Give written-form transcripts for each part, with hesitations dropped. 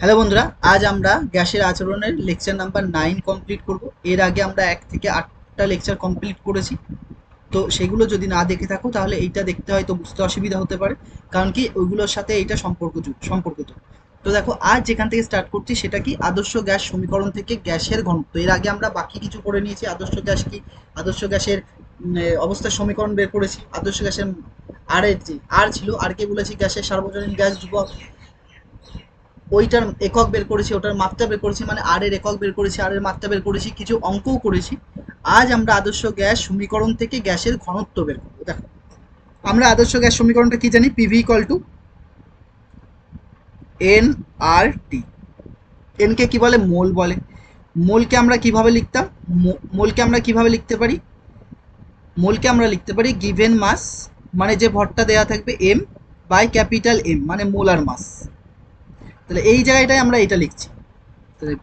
Hello বন্ধুরা, আজ আমরা গ্যাসের আচরণের লেকচার নাম্বার 9 কমপ্লিট করব। এর আগে আমরা 1 থেকে 8টা লেকচার কমপ্লিট করেছি। তো সেগুলো যদি না দেখে থাকো তাহলে এইটা দেখতে হয়তো বুঝতে অসুবিধা হতে পারে, কারণ কি ওইগুলোর সাথে এইটা সম্পর্কিত। তো দেখো, আজ যেখান থেকে স্টার্ট করছি সেটা কি, আদর্শ গ্যাস সমীকরণ থেকে গ্যাসের ঘনত্ব। এর আগে আমরা বাকি কিছু করে নিয়েছি। আদর্শ গ্যাস কি, আদর্শ গ্যাসের অবস্থার সমীকরণ বের করেছি। আদর্শ গ্যাসের আর এর যে আর ছিল, আর কে বলেছি গ্যাসের সার্বজনীন গ্যাস ধ্রুবক, ওইটার একক বের করেছি, ওটার মাত্রা বের করেছি, মানে আর এর একক বের করেছি, আর এর মাত্রা বের করেছি, কিছু অঙ্কও করেছি। আজ আমরা আদর্শ গ্যাস সমীকরণ থেকে গ্যাসের ঘনত্ব বের করবো। দেখো, আমরা আদর্শ গ্যাস সমীকরণটা কি জানি, PV equal to n R T. N কে কি বলে, মোল বলে। মোলকে আমরা কিভাবে লিখতাম, মোলকে আমরা কিভাবে লিখতে পারি, মোলকে আমরা লিখতে পারি গিভেন মাস, মানে যে ভরটা দেওয়া থাকবে, এম বাই ক্যাপিটাল এম, মানে মোলার মাস। তাহলে এই জায়গাটায় আমরা এটা লিখছি। তাহলে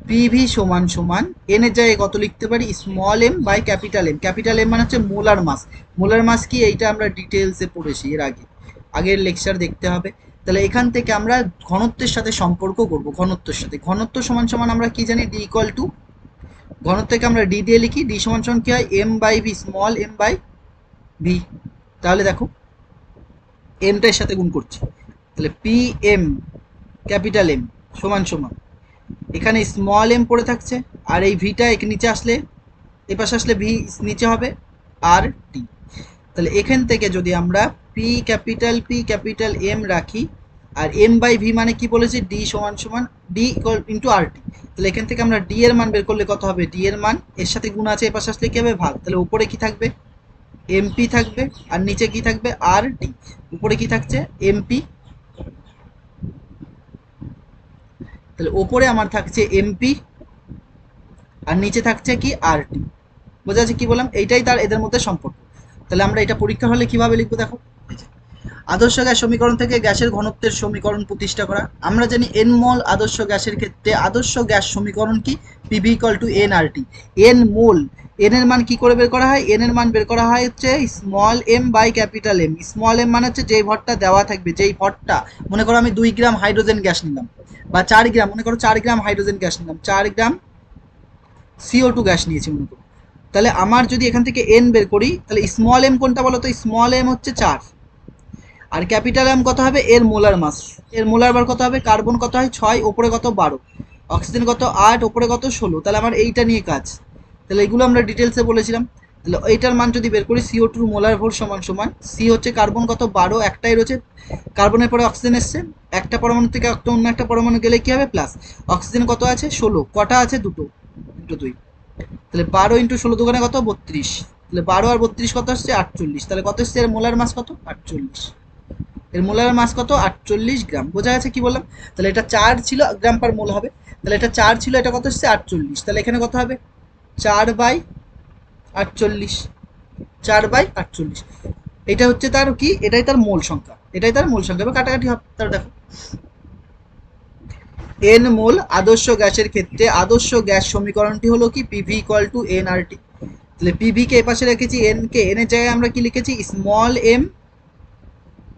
পিভি সমান সমান এন এর জায়গায় কত লিখতে পারি, small M by capital M. Capital M মানে হচ্ছে মোলার মাস। মোলার মাস কি, এইটা আমরা ডিটেলসে পড়েছি এর আগে, আগের লেকচার দেখতে হবে। তাহলে এখান থেকে আমরা ঘনত্বের সাথে সম্পর্ক করব। ঘনত্বের সাথে ঘনত্ব সমান সমান আমরা কি জানি, ডি ইকুয়াল টু, ঘনত্বকে আমরা ডি দিয়ে লিখি। ডি সমান সমান কি হয়, m by V, small M by V. তাহলে দেখো, এমটার সাথে গুণ করছি, তাহলে পি এম ক্যাপিটাল এম সমান সমান, এখানে স্মল এম পড়ে থাকছে, আর এই ভিটা নিচে আসলে, এ পাশে আসলে ভি নিচে হবে আর টি। তাহলে এখান থেকে যদি আমরা পি ক্যাপিটাল এম রাখি, আর এম বাই ভি মানে কি বলেছি, ডি সমান সমান D equal into R T. তাহলে এখান থেকে আমরা ডি এর মান বের করলে কত হবে, ডি এর মান এর সাথে গুণ আছে, এ পাশে আসলে কি হবে, ভাগ। তাহলে উপরে কি থাকবে, এমপি থাকবে, আর নিচে কি থাকবে, আর টি। উপরে কি থাকছে, এমপি, তাহলে ওপরে আমার থাকছে এমপি, আর নিচে থাকছে কি, আর টি। বোঝা যাচ্ছে কি বললাম, এইটাই তার এদের মধ্যে সম্পর্ক। তাহলে আমরা এটা পরীক্ষা হলে কিভাবে লিখবো, দেখো, আদর্শ গ্যাস সমীকরণ থেকে গ্যাসের ঘনত্বের সমীকরণ প্রতিষ্ঠা করা। আমরা জানি এন মোল আদর্শ গ্যাসের ক্ষেত্রে আদর্শ গ্যাস সমীকরণ কি, PV equal to n R T. N mole, n এর মান কি করে বের করা হয়, এন এর মান বের করা হয় হচ্ছে small M by capital M. Small m মানে হচ্ছে যেই ভরটা দেওয়া থাকবে, যেই ভরটা, মনে করো আমি 2 গ্রাম হাইড্রোজেন গ্যাস নিলাম, বা 4 গ্রাম, মনে করো 4 গ্রাম হাইড্রোজেন গ্যাস নিলাম, 4 গ্রাম CO2 গ্যাস নিয়েছি মনে করো। তাহলে আমার যদি এখান থেকে এন বের করি, তাহলে স্মল এম কোনটা বলো তো, স্মল এম হচ্ছে 4, আর ক্যাপিটাল এম কত হবে, এর মোলার মাস। এর মোলার বার কত হবে, কার্বন কত হয় 6, ওপরে কত 12, অক্সিজেন কত 8, ওপরে কত 16। তাহলে আমার এইটা নিয়ে কাজ। তাহলে এগুলো আমরা ডিটেলসে বলেছিলাম। তাহলে এইটার মান যদি বের করি, CO2 মোলার ভর সমান সমান, সি হচ্ছে কার্বন কত 12, একটাই রয়েছে, কার্বনের পরে অক্সিজেন এসছে, একটা পরমাণু থেকে একটা অন্য একটা পরমাণু গেলে কি হবে, প্লাস। অক্সিজেন কত আছে 16, কটা আছে, দুটো, দুটো দুই। তাহলে 12 ইন্টু 16 দোকানে কত, 32। তাহলে 12 আর 32 কত আসছে, 48। তাহলে কত এসছে, এর মোলার মাস কত, 48। এর মোলার মাস কত, 48 গ্রাম। বোঝা গেছে কি বললাম। তাহলে এটা 4 ছিল, গ্রাম পার মোল হবে। তাহলে এটা 4 ছিল, এটা কত এসছে, 48। তাহলে এখানে কত হবে, 4/48, 4/48। এটা হচ্ছে তার কি, এটাই তার মোল সংখ্যা, এটাই তার মোল সংখ্যা। এবার কাটাকাটি হবে। তাহলে দেখো, এন মোল আদর্শ গ্যাসের ক্ষেত্রে আদর্শ গ্যাস সমীকরণটি হলো কি, PV equal to n R T. তাহলে পিভি কে এপাশে রেখেছি, এন কে, এন এর জায়গায় আমরা কি লিখেছি, small M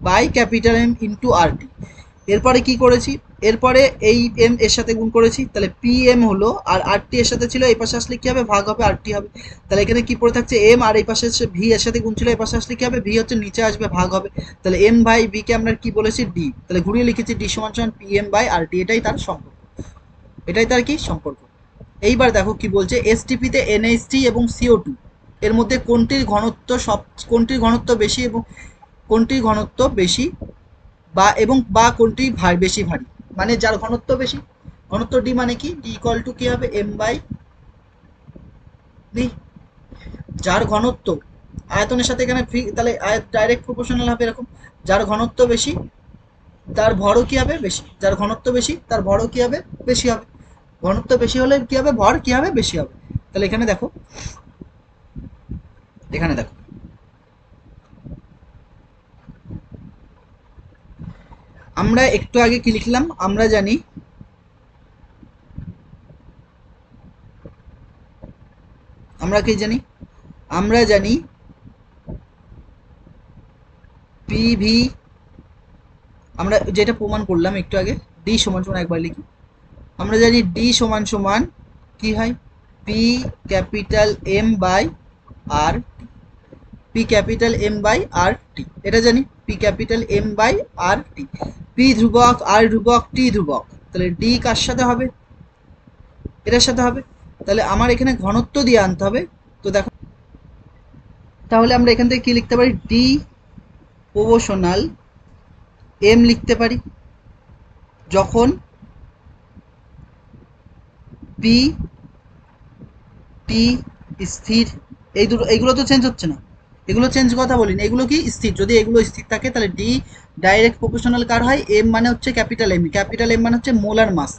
by capital M into R T. এরপরে কি করেছি, এরপরে এই এম এর সাথে গুণ করেছি, তাহলে পি এম হলো, আর আর টি এর সাথে ছিল, এই পাশে আসলে কি হবে, ভাগ হবে, আর টি হবে। তাহলে এখানে কি পড়ে থাকছে, এম, আর এই পাশে ভি এর সাথে গুণ ছিল, এই পাশে আসলে কি হবে, ভি হচ্ছে নিচে আসবে, ভাগ হবে। তাহলে এম বাই ভি কে আমরা কি বলেছি, ডি। তাহলে ঘুরিয়ে লিখেছি ডি সমান সমান পি এম বাই আর টি। এটাই তার সম্পর্ক, এটাই তার কি সম্পর্ক। এইবার দেখো কি বলছে, এসটিপিতে এনএইচটি এবং CO2 এর মধ্যে কোনটির ঘনত্ব কোনটির ঘনত্ব বেশি, এবং কোনটির ঘনত্ব বেশি, বা কোনটি বেশি ভারী, মানে যার ঘনত্ব বেশি, ঘনত্ব ডি মানে কি, ডি ইকুয়াল টু কি হবে, এম বাই ভি। যার ঘনত্ব আয়তনের সাথে এখানে ভি, তাহলে ডাইরেক্ট প্রপোর্শনাল হবে এরকম, যার ঘনত্ব বেশি তার ভরও কি হবে বেশি, যার ঘনত্ব বেশি তার ভরও কি হবে বেশি হবে। ঘনত্ব বেশি হলে কি হবে, ভর কি হবে, বেশি হবে। তাহলে এখানে দেখো, এখানে দেখো, আমরা একটু আগে কি লিখলাম, আমরা জানি, আমরা কি জানি, আমরা জানি পিভি, আমরা যেটা প্রমাণ করলাম একটু আগে, ডি সমান সমান একবার লিখি, আমরা জানি ডি সমান সমান কি হয়, P capital M by R, P capital M by R T, এটা জানি P capital M by R T. P ধ্রুবক, আর ধ্রুবক, টি ধ্রুবক, তাহলে ডি কার সাথে হবে, এটার সাথে হবে। তাহলে আমার এখানে ঘনত্ব দিয়ে আনতে হবে। তো দেখো, তাহলে আমরা এখান থেকে কি লিখতে পারি, ডি প্রপোর্শনাল এম লিখতে পারি যখন পি টি স্থির। এই দুটো, এইগুলো তো চেঞ্জ হচ্ছে না, এগুলো চেঞ্জ কথা বলিনি, এগুলো কি স্থির। যদি এগুলো স্থির থাকে তাহলে ডি ডাইরেক্ট প্রপোর্শনাল কার হয়, এম মানে হচ্ছে ক্যাপিটাল এম, ক্যাপিটাল এম মানে হচ্ছে মোলার মাস।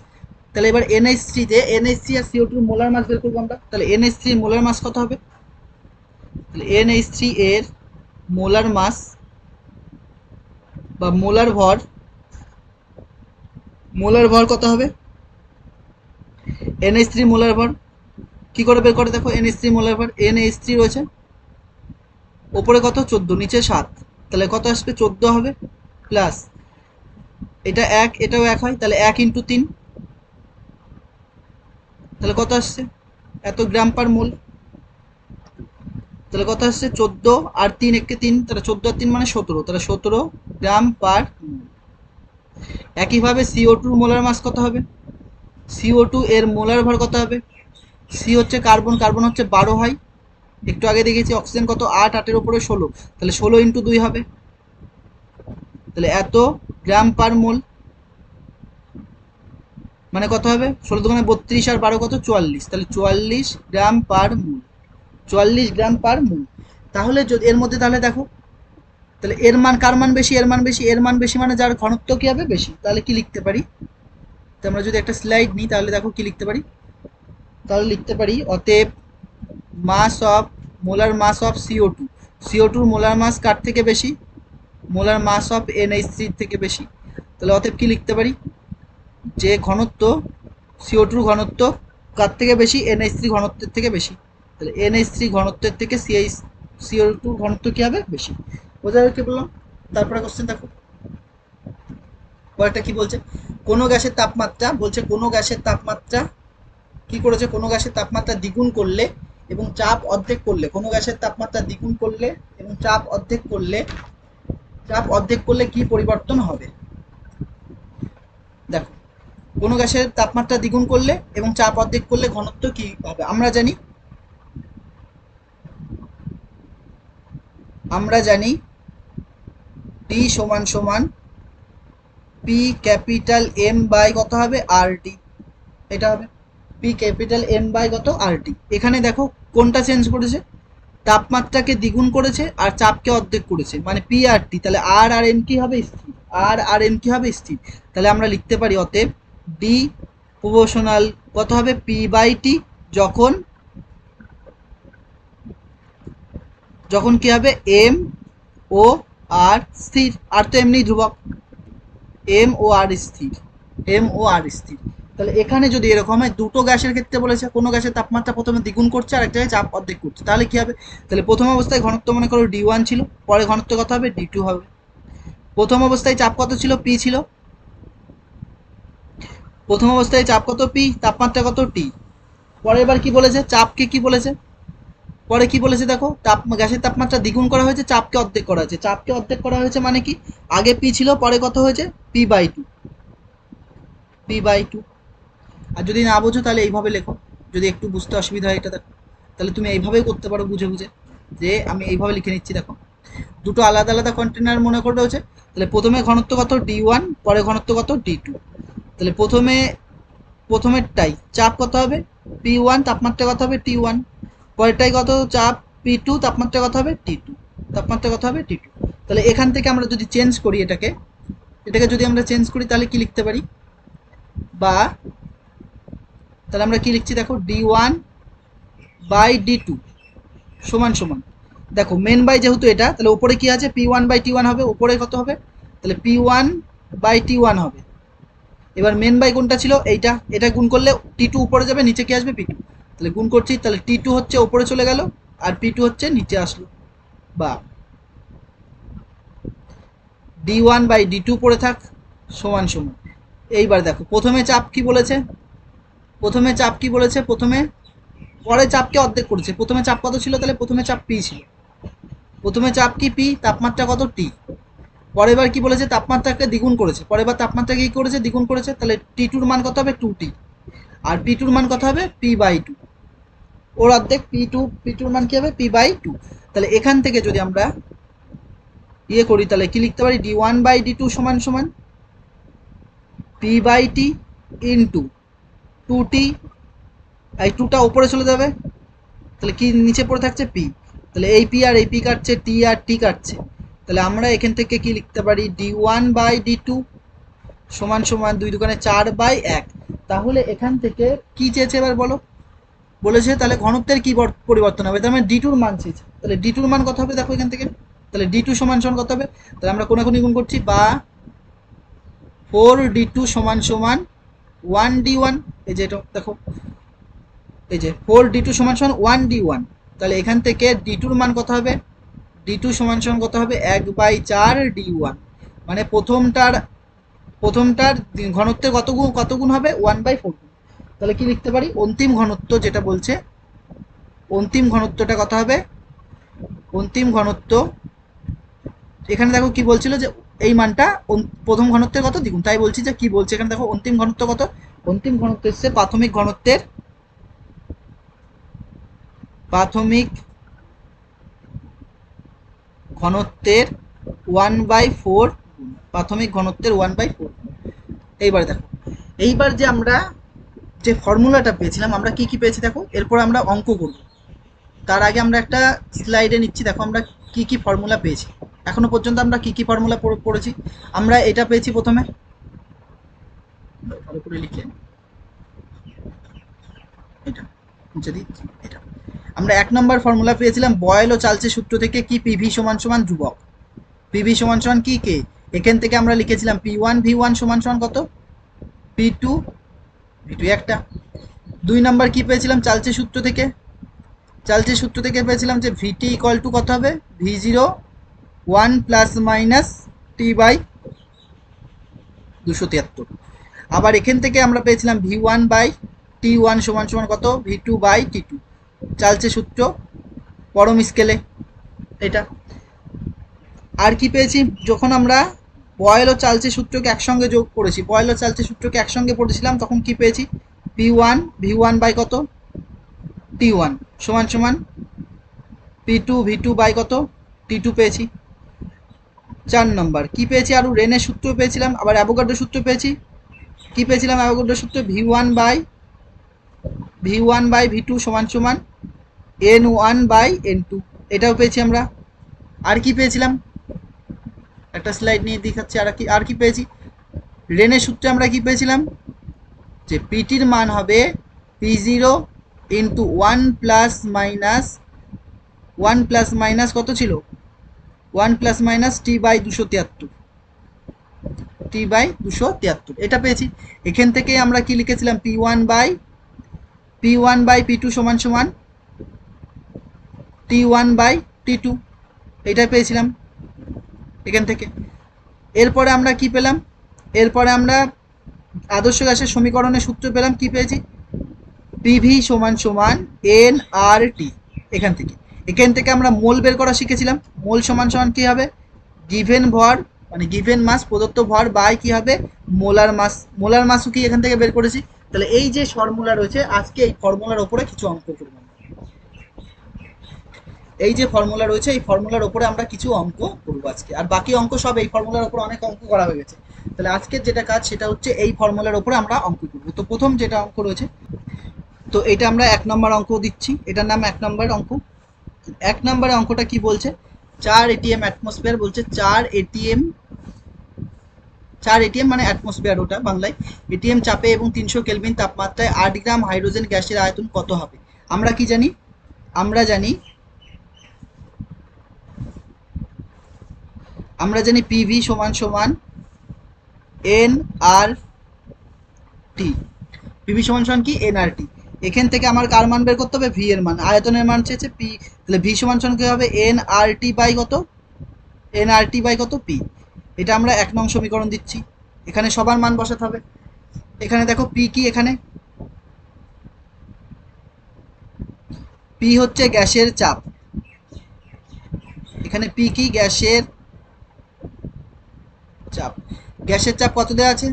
তাহলে এবার NH3 তে NH3 আর CO2 মোলার মাস বের করবো আমরা। তাহলে NH3 মোলার মাস কত হবে, তাহলে NH3 এর মোলার মাস বা মোলার ভর, মোলার ভর কত হবে, NH3 মোলার ভর কি করে বের করে দেখো, NH3 মোলার ভর, NH3 রয়েছে ওপরে কত 14, নিচে 7, তাহলে কত আসবে 14 হবে, প্লাস এটা 1, এটাও 1 হয়, তাহলে 1 × 3, তাহলে কত আসছে, এত গ্রাম পার মোল। তাহলে কত আসছে 14 আর 3 একে 3, তাহলে 14 আর 3 মানে 17, তাহলে 17 গ্রাম পার মোল। একইভাবে CO2 মোলার মাস কত হবে, CO2 এর মোলার ভর কত হবে, সি হচ্ছে কার্বন, কার্বন হচ্ছে 12 হয়, একটু আগে দেখেছি অক্সিজেন কত 8, 8-এর উপরে 16, তাহলে 16 × 2 হবে, তাহলে এত গ্রাম পার মোল, মানে কত হবে 16 দোকানে 32 আর 12 কত 44, তাহলে 44 গ্রাম পার মোল, 44 গ্রাম পার মোল। তাহলে যদি এর মধ্যে, তাহলে দেখো, তাহলে এর মান কার মান বেশি, এর মান বেশি, এর মান বেশি মানে যার ঘনত্ব কি হবে বেশি। তাহলে কি লিখতে পারি, তো আমরা যদি একটা স্লাইড নিই তাহলে দেখো কি লিখতে পারি, তাহলে লিখতে পারি অতএব mass of, molar mass of CO2, CO2 molar mass কার থেকে বেশি, মোলার মাস অফ NH3 থেকে বেশি। তাহলে অতএব কি লিখতে পারি, যে ঘনত্ব CO2 ঘনত্ব কার থেকে বেশি, NH3 ঘনত্বের থেকে বেশি, তাহলে NH3 ঘনত্বের থেকে CO2 ঘনত্ব কি হবে বেশি। বোঝা যাবে কি বললাম। তারপরে কোশ্চেন দেখো, পরেরটা কি বলছে, কোনো গ্যাসের তাপমাত্রা, বলছে কোনো গ্যাসের তাপমাত্রা কি করেছে, কোনো গ্যাসের তাপমাত্রা দ্বিগুণ করলে এবং চাপ অর্ধেক করলে, কোনো গ্যাসের তাপমাত্রা দ্বিগুণ করলে এবং চাপ অর্ধেক করলে, চাপ অর্ধেক করলে কি পরিবর্তন হবে। দেখো, কোনো গ্যাসের তাপমাত্রা দ্বিগুণ করলে এবং চাপ অর্ধেক করলে ঘনত্ব কি হবে, আমরা জানি ডি সমান সমান পি ক্যাপিটাল এম বাই কত হবে আর টি, এটা হবে পি ক্যাপিটাল এম বাই কত আর টি। এখানে দেখো কোনটা চেঞ্জ করেছে, তাপমাত্রাকে দ্বিগুণ করেছে আর চাপকে অর্ধেক করেছে, মানে পি আর টি, তাহলে আর আর এম কি হবে স্থির, আর আর এম কি হবে স্থির। তাহলে আমরা লিখতে পারি অতএব ডি প্রপোর্শনাল কত হবে পি বাই টি, যখন যখন কি হবে এম ও আর স্থির, আর তো এমনি ধ্রুবক, এম ও আর স্থির, এম ও আর স্থির। তাহলে এখানে যদি এরকম হয়, দুটো গ্যাসের ক্ষেত্রে বলেছে কোনো গ্যাসের তাপমাত্রা প্রথমে দ্বিগুণ করছে আর এক জায়গায় চাপ অর্ধেক করছে, তাহলে কি হবে, তাহলে প্রথম অবস্থায় ঘনত্ব মনে করো D1 ছিল, পরে ঘনত্ব কত হবে D2 হবে। প্রথম অবস্থায় চাপ কত ছিল, পি ছিল, প্রথম অবস্থায় চাপ কত পি, তাপমাত্রা কত টি। পরের বার কি বলেছে, চাপকে কি বলেছে, পরে কি বলেছে দেখো, গ্যাসের তাপমাত্রা দ্বিগুণ করা হয়েছে, চাপকে অর্ধেক করা হয়েছে, চাপকে অর্ধেক করা হয়েছে মানে কি, আগে পি ছিল পরে কত হয়েছে P/2, P/2। আর যদি না বোঝো তাহলে এইভাবে লেখো, যদি একটু বুঝতে অসুবিধা হয় এটা দেখো, তাহলে তুমি এইভাবেই করতে পারো বুঝে বুঝে, যে আমি এইভাবে লিখে নিচ্ছি দেখো, দুটো আলাদা আলাদা কন্টেনার মনে করে রয়েছে, তাহলে প্রথমে ঘনত্ব কত D1, পরে ঘনত্ব কত D2, তাহলে প্রথমেরটাই চাপ কত হবে P1, তাপমাত্রা কত হবে T1, পরেরটাই কত চাপ P2, তাপমাত্রা কত হবে T2, তাপমাত্রা কত হবে T2। তাহলে এখান থেকে আমরা যদি চেঞ্জ করি এটাকে যদি আমরা চেঞ্জ করি তাহলে কি লিখতে পারি, বা তাহলে আমরা কি লিখছি দেখো D1/D2 সমান সমান, দেখো মেন বাই যেহেতু এটা, তাহলে উপরে কি আছে P1/T1 হবে, উপরে কত হবে, তাহলে P1/T1 হবে। এবার মেন বাই কোনটা ছিল এইটা, এটা গুণ করলে T2 উপরে যাবে, নিচে কি আসবে P2, তাহলে গুণ করছি, তাহলে T2 হচ্ছে উপরে চলে গেল আর P2 হচ্ছে নিচে আসলো, বা D1/D2 পড়ে থাক সমান সমান এইবার দেখো প্রথমে চাপ কি বলেছে, প্রথমে পরে চাপকে অর্ধেক করেছে। প্রথমে চাপ কত ছিল, তাহলে প্রথমে চাপ পি ছিল, প্রথমে চাপ কি পি, তাপমাত্রা কত টি। পরের বার কি বলেছে, তাপমাত্রাকে দ্বিগুণ করেছে, পরের বার তাপমাত্রাকে কি করেছে, দ্বিগুণ করেছে, তাহলে টি টুর মান কত হবে, টু টি। আর পি টুর মান কত হবে, পি বাই টু, ওর অর্ধেক পি টুর মান কি হবে, পি বাই টু। তাহলে এখান থেকে যদি আমরা ইয়ে করি তাহলে কি লিখতে পারি, D one by D two সমান সমান P by T into two T, এই টুটা উপরে চলে যাবে, তাহলে কি নিচে পড়ে থাকছে পি, তাহলে এই পি আর এই পি কাটছে, টি আর টি কাটছে, তাহলে আমরা এখান থেকে কি লিখতে পারি, D one by D two সমান সমান 2 দুগুণে 4 বাই 1। তাহলে এখান থেকে কি চেয়েছে এবার বলো, বলেছে তাহলে ঘনত্বের কি পরিবর্তন হবে, তার মানে ডি টুর মান চেয়েছে, তাহলে ডি টুর মান কত হবে দেখো এখান থেকে, তাহলে ডি টু সমান সমান কত হবে, তাহলে আমরা কোনাকুনি গুণ করছি, বা 4d2 সমান সমান 1d1, এই যে এটা দেখো, এই যে 4d2 সমান সমান 1d1, তাহলে এখান থেকে d2 এর মান কত হবে, d2 সমান সমান কত হবে, 1/4d1, মানে প্রথমটার ঘনত্বের কত গুণ হবে, 1/4 গুণ। তাহলে কি লিখতে পারি, অন্তিম ঘনত্ব যেটা বলছে, অন্তিম ঘনত্বটা কত হবে, অন্তিম ঘনত্ব এখানে দেখো কি বলছিল যে এই মানটা প্রথম ঘনত্বের কত দ্বিগুণ, তাই বলছি যে কি বলছে এখানে দেখো, অন্তিম ঘনত্ব কত, অন্তিম ঘনত্ব হচ্ছে প্রাথমিক ঘনত্বের 1/4, প্রাথমিক ঘনত্বের 1/4। এইবার দেখো, এইবার যে আমরা যে ফর্মুলাটা পেয়েছিলাম, আমরা কি কি পেয়েছি দেখো, এরপর আমরা অঙ্ক করব, তার আগে আমরা একটা স্লাইডে নিচ্ছি, দেখো আমরা কি কি ফর্মুলা পেয়েছি, এখনো পর্যন্ত আমরা কি কি ফর্মুলা পড়েছি। আমরা এটা পেয়েছি প্রথমে, ভালো করে লিখে এটা মুছে দিচ্ছি, এটা আমরা 1 নম্বর ফর্মুলা পেয়েছিলাম, বয়েল ও চার্লসের সূত্র থেকে কি পিভি সমান সমান ধ্রুবক, পিভি সমান সমান কি কে, এখান থেকে আমরা লিখেছিলাম পি1 ভি1 সমান সমান কত, পি2 ভি2 একটা। 2 নম্বর কি পেয়েছিলাম, চার্লসের সূত্র থেকে পেয়েছিলাম যে ভিটি ইকুয়াল টু কত হবে, ভি0 1 প্লাস মাইনাস টি বাই 273। আবার এখান থেকে আমরা পেয়েছিলাম ভি1 বাই টি1 সমান সমান কত, ভি2 বাই টি2, চার্লসের সূত্র পরম স্কেলে এটা। আর কি পেয়েছি, যখন আমরা বয়েল ও চার্লসের সূত্রকে একসঙ্গে যোগ করেছি, বয়েল ও চার্লসের সূত্রকে একসঙ্গে পড়েছিলাম, তখন কি পেয়েছি, পি1 ভি1 বাই কত, টি1 সমান সমান পি2 ভি2 বাই কত, টি2 পেয়েছি। 4 নম্বর কি পেয়েছি, আর রেনের সূত্র পেয়েছিলাম, আবার অ্যাভোগাড্রো সূত্র পেয়েছি, কি পেয়েছিলাম, অ্যাভোগাড্রো সূত্র ভি1 বাই ভি2 সমান সমান n1 বাই n2, এটাও পেয়েছি আমরা। আর কি পেয়েছিলাম, একটা স্লাইড নিয়ে দেখাচ্ছি, আর কি পেয়েছি, রেনের সূত্রে আমরা কি পেয়েছিলাম, যে পিটির মান হবে পি0 ইন্টু 1 প্লাস মাইনাস কত ছিল, 1 প্লাস মাইনাস টি বাই 273, এটা পেয়েছি। এখান থেকে আমরা কি লিখেছিলাম, পি1 বাই পি2 সমান সমান টি1 বাই টি2, এটা পেয়েছিলাম এখান থেকে। এরপরে আমরা কি পেলাম, এরপরে আমরা আদর্শ গ্যাসের সমীকরণের সূত্র পেলাম, কি পেয়েছি, পিভি সমান সমান এন আর টি। এখান থেকে আমরা মোল বের করা শিখেছিলাম, মোল সমান সমান কি হবে, গিভেন ভর মানে গিভেন মাস প্রদত্ত ভর বাই কি হবে, মোলার মাসও কি এখান থেকে বের করেছি। তাহলে এই যে ফর্মুলা রয়েছে, আজকে এই ফর্মুলার উপরে কিছু অঙ্ক করব, এই যে ফর্মুলা রয়েছে এই ফর্মুলার উপরে আমরা কিছু অঙ্ক করব আজকে, আর বাকি অঙ্ক সব এই ফর্মুলার উপর অনেক অঙ্ক করা হয়ে গেছে। তাহলে আজকের যেটা কাজ সেটা হচ্ছে এই ফর্মুলার উপরে আমরা অঙ্ক করব। তো প্রথম যেটা অঙ্ক রয়েছে, তো এটা আমরা 1 নম্বর অঙ্ক দিচ্ছি, এটার নাম 1 নম্বর অঙ্ক। 1 নম্বরের অঙ্কটা কি বলছে, 4 এটিএম অ্যাটমসফিয়ার বলছে, 4 এটিএম মানে অ্যাটমসফিয়ার, ওটা বাংলায়, এটিএম চাপে এবং 300 কেলভিন তাপমাত্রায় 8 গ্রাম হাইড্রোজেন গ্যাসের আয়তন কত হবে। আমরা কি জানি, আমরা জানি পিভি সমান সমান এন আর টি, পিভি সমান সমান কি, এন আর টি। এখান থেকে আমার কার মান বের করতে হবে, ভি এর মান, আয়তনের মান চেয়েছে পি, তাহলে ভি সমান সমান কি হবে, এন আর টি বাই কত, পি। এটা আমরা 1 নং সমীকরণ দিচ্ছি, এখানে সবার মান বসাতে হবে। এখানে দেখো পি কি, এখানে পি হচ্ছে গ্যাসের চাপ, এখানে পি কি, গ্যাসের চাপ। গ্যাসের চাপ কত দেওয়া আছে,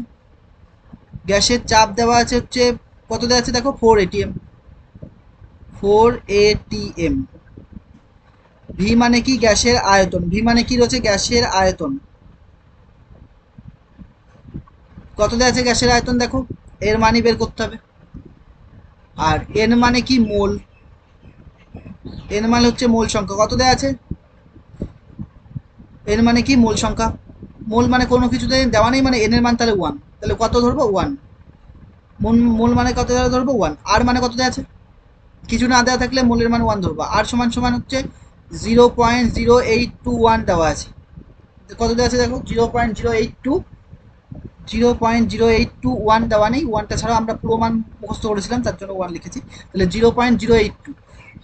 গ্যাসের চাপ দেওয়া আছে হচ্ছে কত দেওয়া আছে দেখো 4 atm, 4 atm। ভি মানে কি, গ্যাসের আয়তন, ভি মানে কি রয়েছে, গ্যাসের আয়তন। কত দেওয়া আছে গ্যাসের আয়তন দেখো, এর মানই বের করতে হবে। আর এন মানে কি, মোল, এন মানে হচ্ছে মোল সংখ্যা, কত দেওয়া আছে, এন মানে কি মোল সংখ্যা। মোল মানে কোনো কিছুতে দেওয়া নেই মানে এন এর মান তাহলে 1, তাহলে কত ধরবো 1, মোল মানে কত ধরবো 1। আর মানে কত দেওয়া আছে, কিছু না দেওয়া থাকলে মোলের মান 1 ধরবো। আর সমান সমান হচ্ছে 0.0821 দেওয়া আছে, কত দেওয়া আছে দেখো 0.082 দেওয়া নেই, ওয়ানটা ছাড়াও আমরা পুরো মান মুখস্থ করেছিলাম তার জন্য 1 লিখেছি, তাহলে 0.082,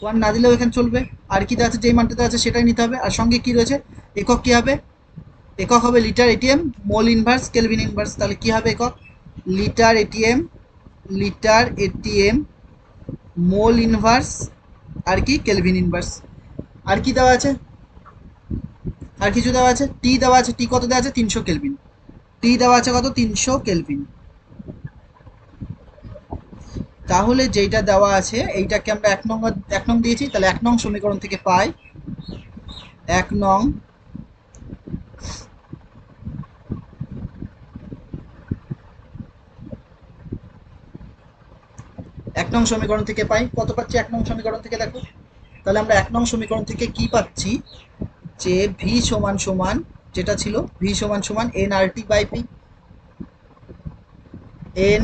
1 না দিলেও এখানে চলবে। আর কি দেওয়া আছে, যেই মানটা দেওয়া আছে সেটাই নিতে হবে। আর সঙ্গে কি রয়েছে, একক কি হবে, একক হবে litre atm, mole inverse, kelvin inverse. তাহলে কি হবে একক, litre atm, litre atm, mole inverse, আর কি কেলভিন ইনভার্স। আর কি দেওয়া আছে, আর কিছু দেওয়া আছে, টি দেওয়া আছে, টি কত দেওয়া আছে 300 কেলভিন, টি দেওয়া আছে কত 300 কেলভিন। তাহলে যেইটা দেওয়া আছে এইটাকে আমরা 1 নং দিয়েছি, তাহলে 1 নং সমীকরণ থেকে পাই, 1 নং, 1 নং সমীকরণ থেকে পাই, কত পাচ্ছি 1 নং সমীকরণ থেকে দেখো, তাহলে আমরা 1 নং সমীকরণ থেকে কি পাচ্ছি, যে ভি সমান সমান, যেটা ছিল ভি সমান সমান n R T by P, n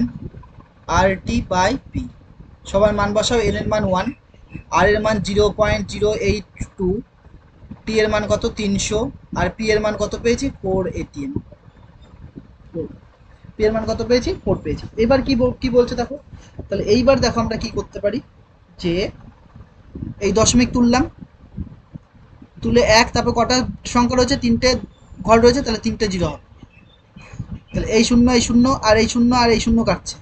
R T by P. সবার মান বসাও, এন এর মান 1, আর এর মান 0.082, টি এর মান কত 300, আর পি এর মান কত পেয়েছি 4 atm, পি এর মান কত পেয়েছি 4 পেয়েছি। এবার কি বলছে দেখো, তাহলে এইবার দেখো আমরা কি করতে পারি, যে এই দশমিক তুললাম, তুলে 1, তারপর কটা সংখ্যা রয়েছে, 3টে ঘর রয়েছে, তাহলে 3টে 0 হবে। তাহলে এই শূন্য, এই শূন্য, আর এই শূন্য, আর এই শূন্য কাটছে,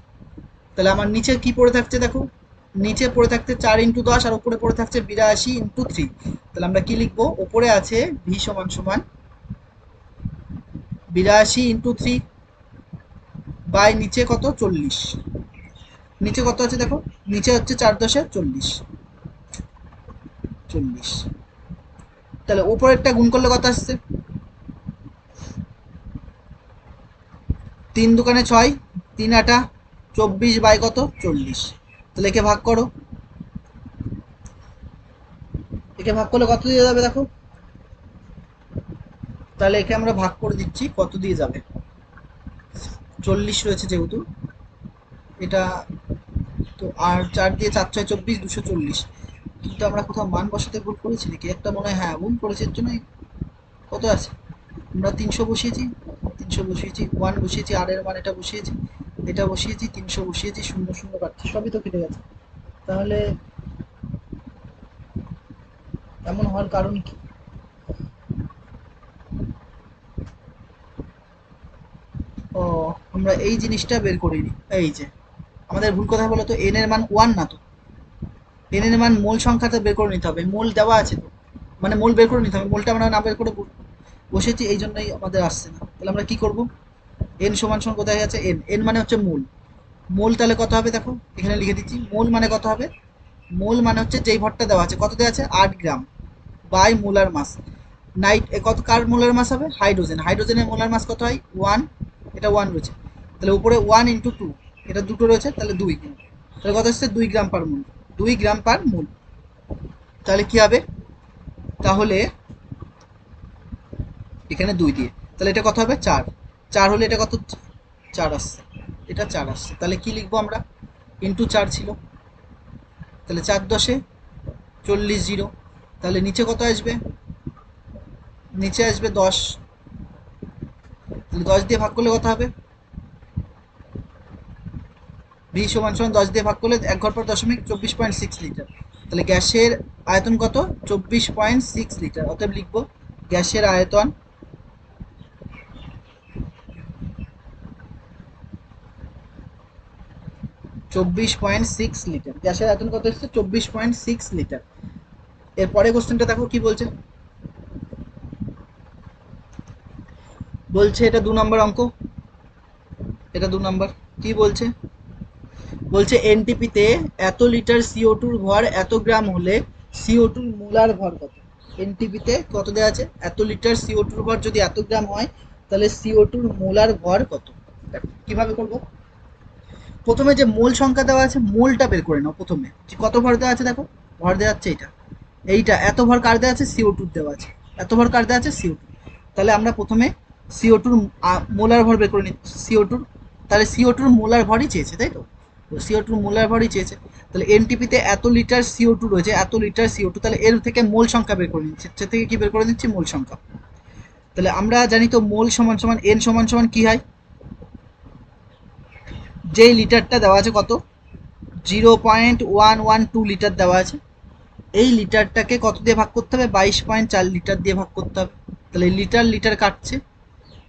তাহলে আমার নিচে কি পড়ে থাকছে দেখো, নিচে পড়ে থাকছে 4 × 10, আর উপরে পড়ে থাকছে 82 × 3। তাহলে আমরা কি লিখবো, উপরে আছে ভি সমান সমান 82 × 3 বাই নিচে কত 40, নিচে কত আছে দেখো, নিচে হচ্ছে 4×10 = 40। তাহলে উপরেরটা গুণ করলে কত আসছে, 3×2 = 6, 3×8 = 24 বাই কত 40। তাহলে একে ভাগ করো, একে ভাগ করলে কত দিয়ে যাবে দেখো, তাহলে একে আমরা ভাগ করে দিচ্ছি, কত দিয়ে যাবে, 40 রয়েছে যেহেতু, এটা তো, আর 4 দিয়ে 4×6 = 24, 240। কিন্তু আমরা কোথাও মান বসাতে ভুল করেছি নাকি, একটা মনে হয় হ্যাঁ ভুল করেছি, এর জন্যই কত আছে, আমরা 300 বসিয়েছি, 300 বসিয়েছি, 1 বসিয়েছি, আর এর মান এটা বসিয়েছি, এটা বসিয়েছি, 300 বসিয়েছি, 0 0 কাটছে, সবই তো কেটে গেছে। তাহলে এমন হওয়ার কারণ কি, ও আমরা এই জিনিসটা বের করিনি, এই যে আমাদের ভুল কথা বলো তো, এন এর মান 1 না তো, এন এর মান মোল সংখ্যাটা বের করে নিতে হবে, মোল দেওয়া আছে তো, মানে মোল বের করে নিতে হবে, মোলটা আমরা না বের করে বসেছি, এই জন্যই আমাদের আসছে না। তাহলে আমরা কি করব, এন সমান সমান কোথায় আছে, এন, এন মানে হচ্ছে মোল, মোল তাহলে কত হবে দেখো, এখানে লিখে দিচ্ছি, মোল মানে কত হবে, মোল মানে হচ্ছে যেই ভরটা দেওয়া আছে, কত দেওয়া আছে 8 গ্রাম বাই মোলার মাস। কত কার মোলার মাস হবে, হাইড্রোজেন, হাইড্রোজেনের মোলার মাস কত হয় 1, এটা 1 রয়েছে, তাহলে উপরে 1 × 2, এটা দুটো রয়েছে, তাহলে 2, তাহলে কত হচ্ছে 2 গ্রাম পার মোল, 2 গ্রাম পার মোল। তাহলে কি হবে, তাহলে এখানে 2 দিয়ে, তাহলে এটা কত হবে 4, 4 হলে এটা কত 4 আসছে, এটা 4 আসছে, তাহলে কি লিখবো আমরা, × 4 ছিল, তাহলে 4×10 = 40, 0, তাহলে নিচে কত আসবে, নিচে আসবে 10, তাহলে 10 দিয়ে ভাগ করলে কত হবে, ভি সমান সমান 10 দিয়ে ভাগ করলে 1 ঘর পর দশমিক 24.6 লিটার। তাহলে গ্যাসের আয়তন কত 24.6 লিটার, অতএব লিখবো গ্যাসের আয়তন 24.6 লিটার। গ্যাসের আয়তন কত এসছে? 24.6 লিটার। এরপরে কোশ্চেনটা দেখো কি বলছে। বলছে এটা 2 নম্বর অঙ্ক, এটা 2 নম্বর। কি বলছে? বলছে এনটিপিতে এত লিটার সিও টুর ভর এত গ্রাম হলে সিও টুর মোলার ভর কত? এনটিপিতে কত দেওয়া আছে? এত লিটার সিও টুর ভর যদি এত গ্রাম হয় তাহলে সিও টুর মোলার ভর কত? কিভাবে করব? প্রথমে যে মোল সংখ্যা দেওয়া আছে মোলটা বের করে নাও। প্রথমে যে কত ভর দেওয়া আছে দেখো, ভর দেওয়া আছে এইটা, এইটা এত ভর কার দেওয়া আছে? সিও টুর দেওয়া আছে। এত ভর কার দেওয়া আছে? CO two. তাহলে আমরা প্রথমে সিও টুর মোলার ভর বের করে নিচ্ছি। সিও টুর, তাহলে সিও টুর মোলার ভরই চেয়েছে, তাই তো? সিও টুর মোলার ভরই চেয়েছে। তাহলে এনটিপিতে এত লিটার সিও টু রয়েছে, এত লিটার সিও টু, তাহলে এর থেকে মোল সংখ্যা বের করে নিচ্ছি। সে থেকে কি বের করে নিচ্ছি? মোল সংখ্যা। তাহলে আমরা জানি তো মোল সমান সমান এন সমান সমান কি হয়? যেই লিটারটা দেওয়া আছে কত, 0.112 লিটার দেওয়া আছে, এই লিটারটাকে কত দিয়ে ভাগ করতে হবে? 22.4 লিটার দিয়ে ভাগ করতে হবে। তাহলে লিটার লিটার কাটছে,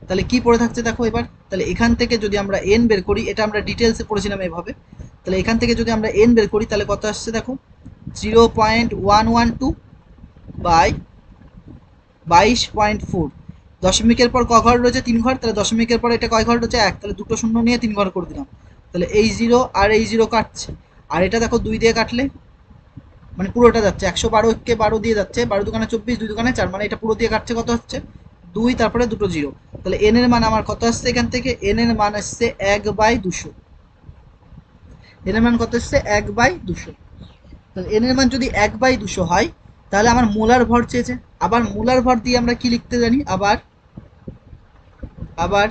তাহলে কি পড়ে থাকছে দেখো এবার। তাহলে এখান থেকে যদি আমরা এন বের করি, এটা আমরা ডিটেলসে পড়েছিলাম এভাবে। তাহলে এখান থেকে যদি আমরা এন বের করি তাহলে কত আসছে দেখো, 0.112 বাই 22.4। দশমিকের পর ক ঘর রয়েছে? 3 ঘর। তাহলে দশমিকের পর এটা কয় ঘর রয়েছে? 1। তাহলে দুটো শূন্য নিয়ে 3 ঘর করে দিলাম। তাহলে এই 0 আর এই 0 কাটছে, আর এটা দেখো 2 দিয়ে কাটলে মানে পুরোটা যাচ্ছে, 112কে 12 দিয়ে যাচ্ছে, 12 দুগুণে 24, 2 দুগুণে 4, মানে এটা পুরো দিয়ে কাটছে, কত হচ্ছে? 2, তারপরে দুটো 0। তাহলে এন এর মান আমার কত আসছে এখান থেকে? এন এর মান আসছে 1/200। এন এর মান কত আসছে? 1/200। তাহলে এন এর মান যদি 1/200 হয় তাহলে আমার মোলার ভর চেয়েছে। আবার মোলার ভর দিয়ে আমরা কি লিখতে জানি? আবার আবার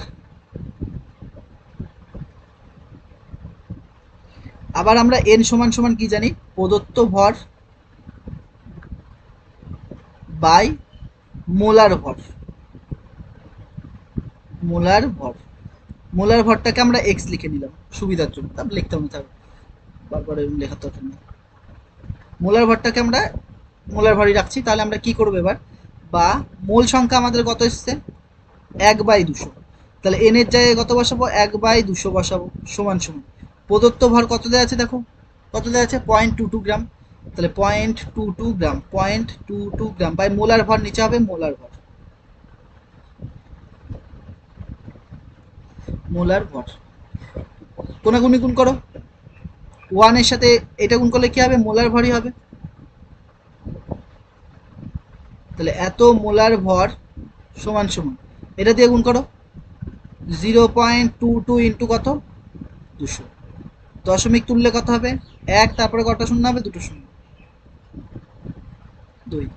আবার আমরা এন সমান সমান কি জানি? প্রদত্ত ভর বাই মোলার ভর। মোলার ভর, মোলার ভরটাকে আমরা এক্স লিখে নিলাম সুবিধার জন্য, তারপর লিখতাম না, তারপরে লেখার দরকার নেই। মোলার ভরটাকে আমরা মোলার ভরই রাখছি। তাহলে আমরা কি করবো এবার? বা মোল সংখ্যা আমাদের কত এসছে? 1/200। তাহলে এন এর জায়গায় কত বসাবো? 1/200 বসাবো, সমান সমান প্রদত্ত ভর কত দেওয়া আছে দেখো, কত দেওয়া আছে? 0.22 গ্রাম। তাহলে 0.22 গ্রাম, 0.22 গ্রাম বাই মোলার ভর, নিচে হবে মোলার ভর। মোলার ভর কোনাগুনি গুণ করো, 1 এর সাথে এটা গুণ করলে কি হবে? মোলার ভরই হবে। তাহলে এত মোলার ভর সমান সমান এটা দিয়ে গুণ করো, 0.22 ইন্টু কত? 200। দশমিক তুললে কত হবে? 1, তারপরে কটা শূন্য হবে? দুটো শূন্য, 2।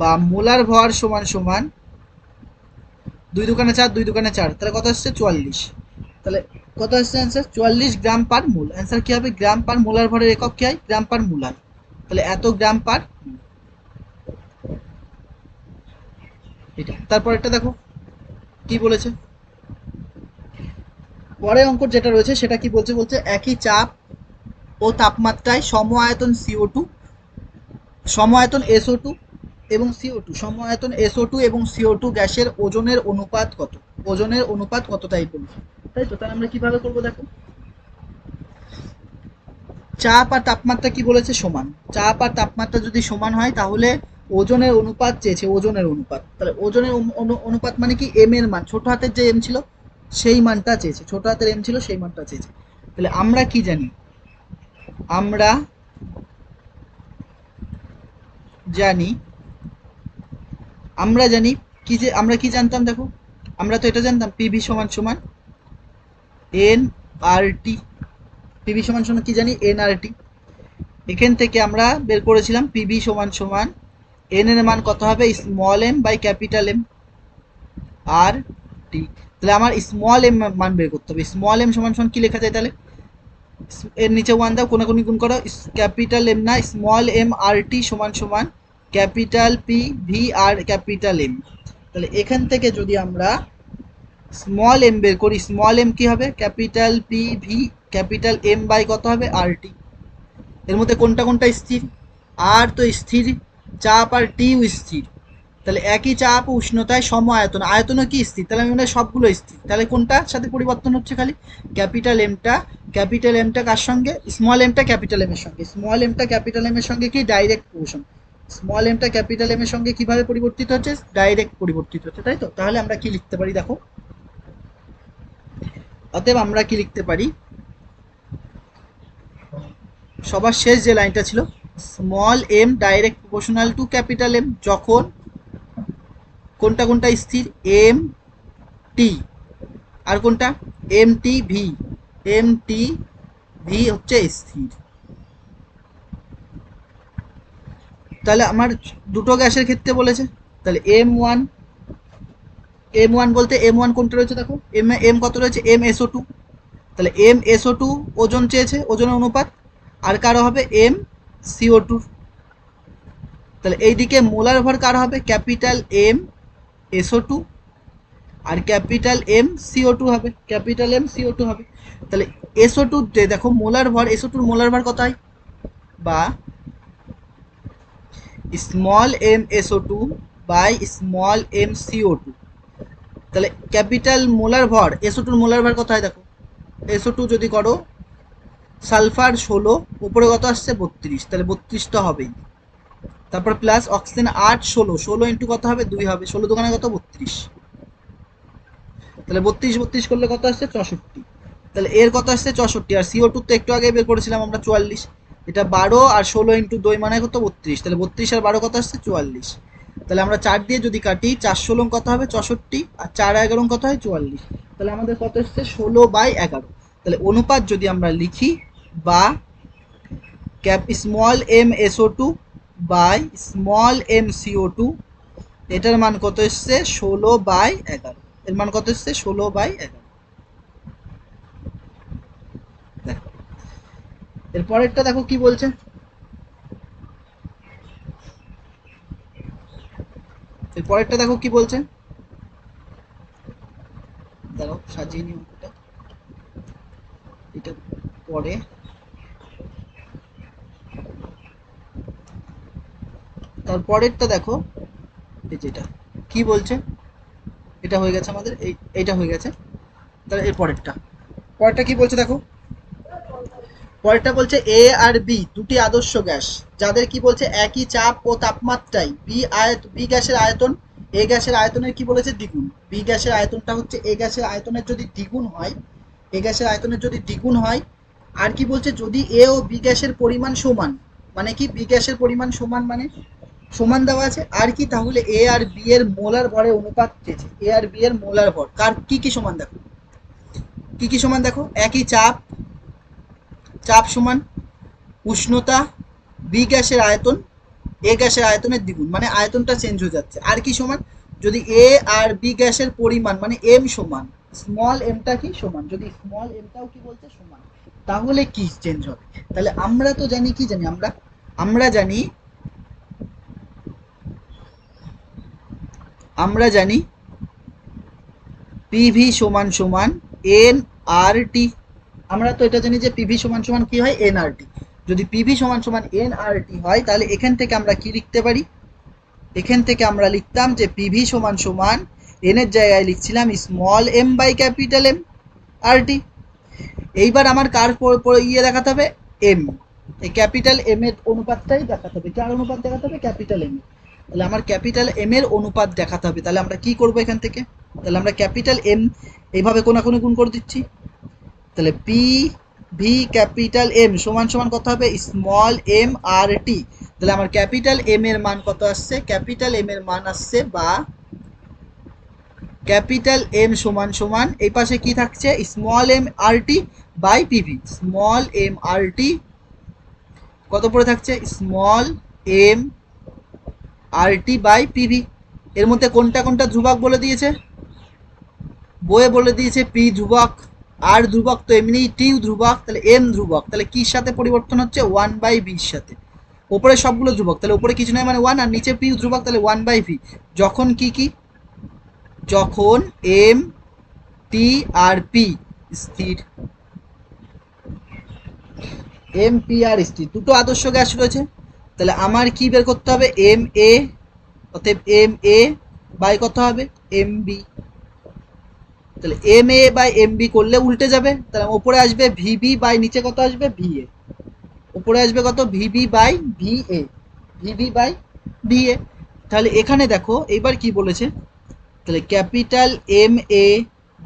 বা মোলার ভর সমান সমান 2 দুগুণে 4, 2 দুগুণে 4, তাহলে কত আসছে? 44। তাহলে কত আসছে অ্যান্সার? 44 গ্রাম পার মোল। অ্যান্সার কি হবে? গ্রাম পার মোলার ভরের একক কি হয়? গ্রাম পার মোল হয়। তাহলে এত গ্রাম পার, এটা। তারপর এটা দেখো কি বলেছে, পরের অঙ্ক যেটা রয়েছে সেটা কি বলছে? বলছে একই চাপ ও তাপমাত্রায় সম আয়তন সিও টু, সম আয়তন এসও টু এবং সিও টু, সম আয়তন এসও টু এবং সিও টু গ্যাসের ওজনের অনুপাত কত? ওজনের অনুপাত কত, তাই বলছে, তাই তো? তাহলে আমরা কিভাবে করবো দেখো। চাপ আর তাপমাত্রা কি বলেছে? সমান। চাপ আর তাপমাত্রা যদি সমান হয় তাহলে ওজনের অনুপাত চেয়েছে, ওজনের অনুপাত। তাহলে ওজনের অনুপাত মানে কি? এম এর মান, ছোট হাতের যে এম ছিল সেই মানটা চেয়েছে, ছোট হাতের এম ছিল সেই মানটা চেয়েছে। তাহলে আমরা কি জানি? আমরা জানি, আমরা জানি কি, যে আমরা কি জানতাম দেখো, আমরা তো এটা জানতাম পিভি সমান সমান এন আর টি। পিভি সমান সমান কি জানি? এন আর টি। এখান থেকে আমরা বের করেছিলাম পিভি সমান সমান এন এর মান কত হবে? Small M by capital M R T. তাহলে আমার স্মল এম মান বের করতে হবে। স্মল এম সমান সমান কি লেখা যায় তাহলে? এর নিচে 1 দাও, কোনাকুনি গুণ করো, ক্যাপিটাল এম না স্মল এম আর টি সমান সমান ক্যাপিটাল পি ভি আর ক্যাপিটাল এম। তাহলে এখান থেকে যদি আমরা স্মল এম বের করি, স্মল এম কি হবে? Capital P V capital M by কত হবে? আর টি। এর মধ্যে কোনটা কোনটা স্থির? আর তো স্থির, চাপ আর টিও স্থির। তাহলে একই চাপ ও উষ্ণতায় সম আয়তন, আয়তনও কি স্থির, তাহলে আমি মনে হয় সবগুলো স্থির। তাহলে কোনটার সাথে পরিবর্তন হচ্ছে খালি ক্যাপিটাল এমটা কার সঙ্গে, স্মল এমটা ক্যাপিটাল এম এর সঙ্গে, স্মল এমটা ক্যাপিটাল এম এর সঙ্গে কি ডাইরেক্ট প্রপোর্শন, স্মল এমটা ক্যাপিটাল এম এর সঙ্গে কিভাবে পরিবর্তিত হচ্ছে, ডাইরেক্ট পরিবর্তিত হচ্ছে, তাই তো। তাহলে আমরা কি লিখতে পারি দেখো, অতএব আমরা কি লিখতে পারি, সবার শেষ যে লাইনটা ছিল, small m direct proportional to capital M যখন কোনটা কোনটা স্থির, এম টি আর কোনটা m T V, m T V হচ্ছে স্থির। তাহলে আমার দুটো গ্যাসের ক্ষেত্রে বলেছে, তাহলে এম ওয়ান বলতে এম ওয়ান কোনটা রয়েছে দেখো, এম কত রয়েছে, এম এসও টু, তাহলে এম এসও টু ওজন চেয়েছে, ওজনের অনুপাত, আর কারো হবে এম সিও টু। তাহলে এইদিকে মোলার ভর কার হবে, ক্যাপিটাল এম এসও টু আর ক্যাপিটাল এম সিও টু হবে, ক্যাপিটাল এম সিও টু হবে। তাহলে এসও টু দেখো মোলার ভর, এসও টুর মোলার ভর কত হয়, বা small m SO two by small m CO two. তাহলে ক্যাপিটাল মোলার ভর, এসও টুর মোলার ভর কত হয় দেখো, এসও টু যদি করো সালফার 16, উপরে কত আসছে 32, তাহলে 32 তো হবেই, তারপর প্লাস অক্সিজেন 8 16, 16 ইন্টু কত হবে 2 হবে, 16 দোকানে কত 32, তাহলে 32 করলে কত আসছে 64, তাহলে এর কত আসছে 64, আর সিও টু তো একটু আগে বের করেছিলাম আমরা 44, এটা 12 আর 16 ইন্টু 2 মানে কত 32, তাহলে 32 আর 12 কত আসছে 44, তাহলে আমরা 4 দিয়ে যদি কাটি 4 16 কত হবে 64, আর 4 11 কত হয় 44, তাহলে আমাদের কত এসছে 16/11। তাহলে অনুপাত যদি আমরা লিখি, বা cap small m SO two by small m CO two, এটার মান কত এসছে 16/11, এর মান কত এসছে 16/11। দেখো এরপরেরটা দেখো কি বলছে, এরপরেরটা দেখো কি বলছে, দেখো সাজিয়ে নিই অঙ্কটা, এটা পরে তারপরেরটা দেখো, এই যেটা কি বলছে, এটা হয়ে গেছে আমাদের, এইটা হয়ে গেছে, তাহলে এর পরেরটা কি বলছে দেখো, পরেরটা বলছে এ আর বি দুটি আদর্শ গ্যাস, যাদের কি বলছে একই চাপ ও তাপমাত্রায় বি গ্যাসের আয়তন এ গ্যাসের আয়তনের কি বলেছে দ্বিগুণ, বি গ্যাসের আয়তনটা হচ্ছে এ গ্যাসের আয়তনের যদি দ্বিগুণ হয়, এ গ্যাসের আয়তনের যদি দ্বিগুণ হয়, আর কি বলছে যদি এ ও বি গ্যাসের পরিমাণ সমান, মানে কি বি গ্যাসের পরিমাণ সমান মানে সমান দেওয়া আছে, আর কি তাহলে এ আর বি এর মোলার ভরের অনুপাত চেয়েছে, এ আর বি এর মোলার ভর কার কি কি সমান দেখো, কি কি সমান দেখো, একই চাপ, চাপ সমান উষ্ণতা, বি গ্যাসের আয়তন এ গ্যাসের আয়তনের দ্বিগুণ, মানে আয়তনটা চেঞ্জ হয়ে যাচ্ছে, আর কি সমান যদি এ আর বি গ্যাসের পরিমাণ মানে এম সমান, স্মল এমটা কি সমান, যদি স্মল এমটাও কি বলছে সমান, তাহলে কি চেঞ্জ হবে, তাহলে আমরা তো জানি কি জানি, আমরা জানি পিভি সমান সমান এন আর টি, আমরা তো এটা জানি যে পিভি সমান সমান কি হয় এন আর টি, যদি পিভি সমান সমান এন আর টি হয়, তাহলে এখান থেকে আমরা কি লিখতে পারি, এখান থেকে আমরা লিখতাম যে পিভি সমান সমান এন এর জায়গায় লিখছিলাম small M by capital M R T. এইবার আমার কার ইয়ে দেখাতে হবে, এম, এই ক্যাপিটাল এম এর অনুপাতটাই দেখাতে হবে, কার অনুপাত দেখাতে হবে ক্যাপিটাল এম, তাহলে আমার ক্যাপিটাল এম এর অনুপাত দেখাতে হবে, তাহলে আমরা কি করব এখান থেকে, তাহলে আমরা ক্যাপিটাল এম এইভাবে কোনাকুনি গুণ করে দিচ্ছি, তাহলে পি ভি ক্যাপিটাল এম সমান সমান কত হবে স্মল এম আর টি, তাহলে আমার ক্যাপিটাল এম এর মান কত আসছে, ক্যাপিটাল এম এর মান আসছে, বা ক্যাপিটাল এম সমান সমান এই পাশে কি থাকছে small M R T by PV, small M R T কত পড়ে থাকছে small M R T by PV, এর মধ্যে কোনটা কোনটা ধ্রুবক বলে দিয়েছে, বইয়ে বলে দিয়েছে পি ধ্রুবক, আর ধ্রুবক তো এমনি টিউ ধ্রুবক, তাহলে এম ধ্রুবক, তাহলে কির সাথে পরিবর্তন হচ্ছে 1/বির সাথে, ওপরে সবগুলো ধ্রুবক, তাহলে উপরে কিছু নয় মানে 1, আর নিচে পি ধ্রুবক, তাহলে 1/ভি, যখন কি কি যখন এম টি আর পি স্থির, এম পি আর স্থির, দুটো আদর্শ গ্যাস রয়েছে, তাহলে আমার কি বের করতে হবে এম এ অতএব এম এ বাই কত হবে এম বি। তাহলে m A by m B করলে উল্টে যাবে, তাহলে ওপরে আসবে ভিবি বাই নিচে কত আসবে ভিএ। উপরে আসবে কত V B by V A, V B by V A. তাহলে এখানে দেখো এইবার কি বলেছে, তাহলে capital M A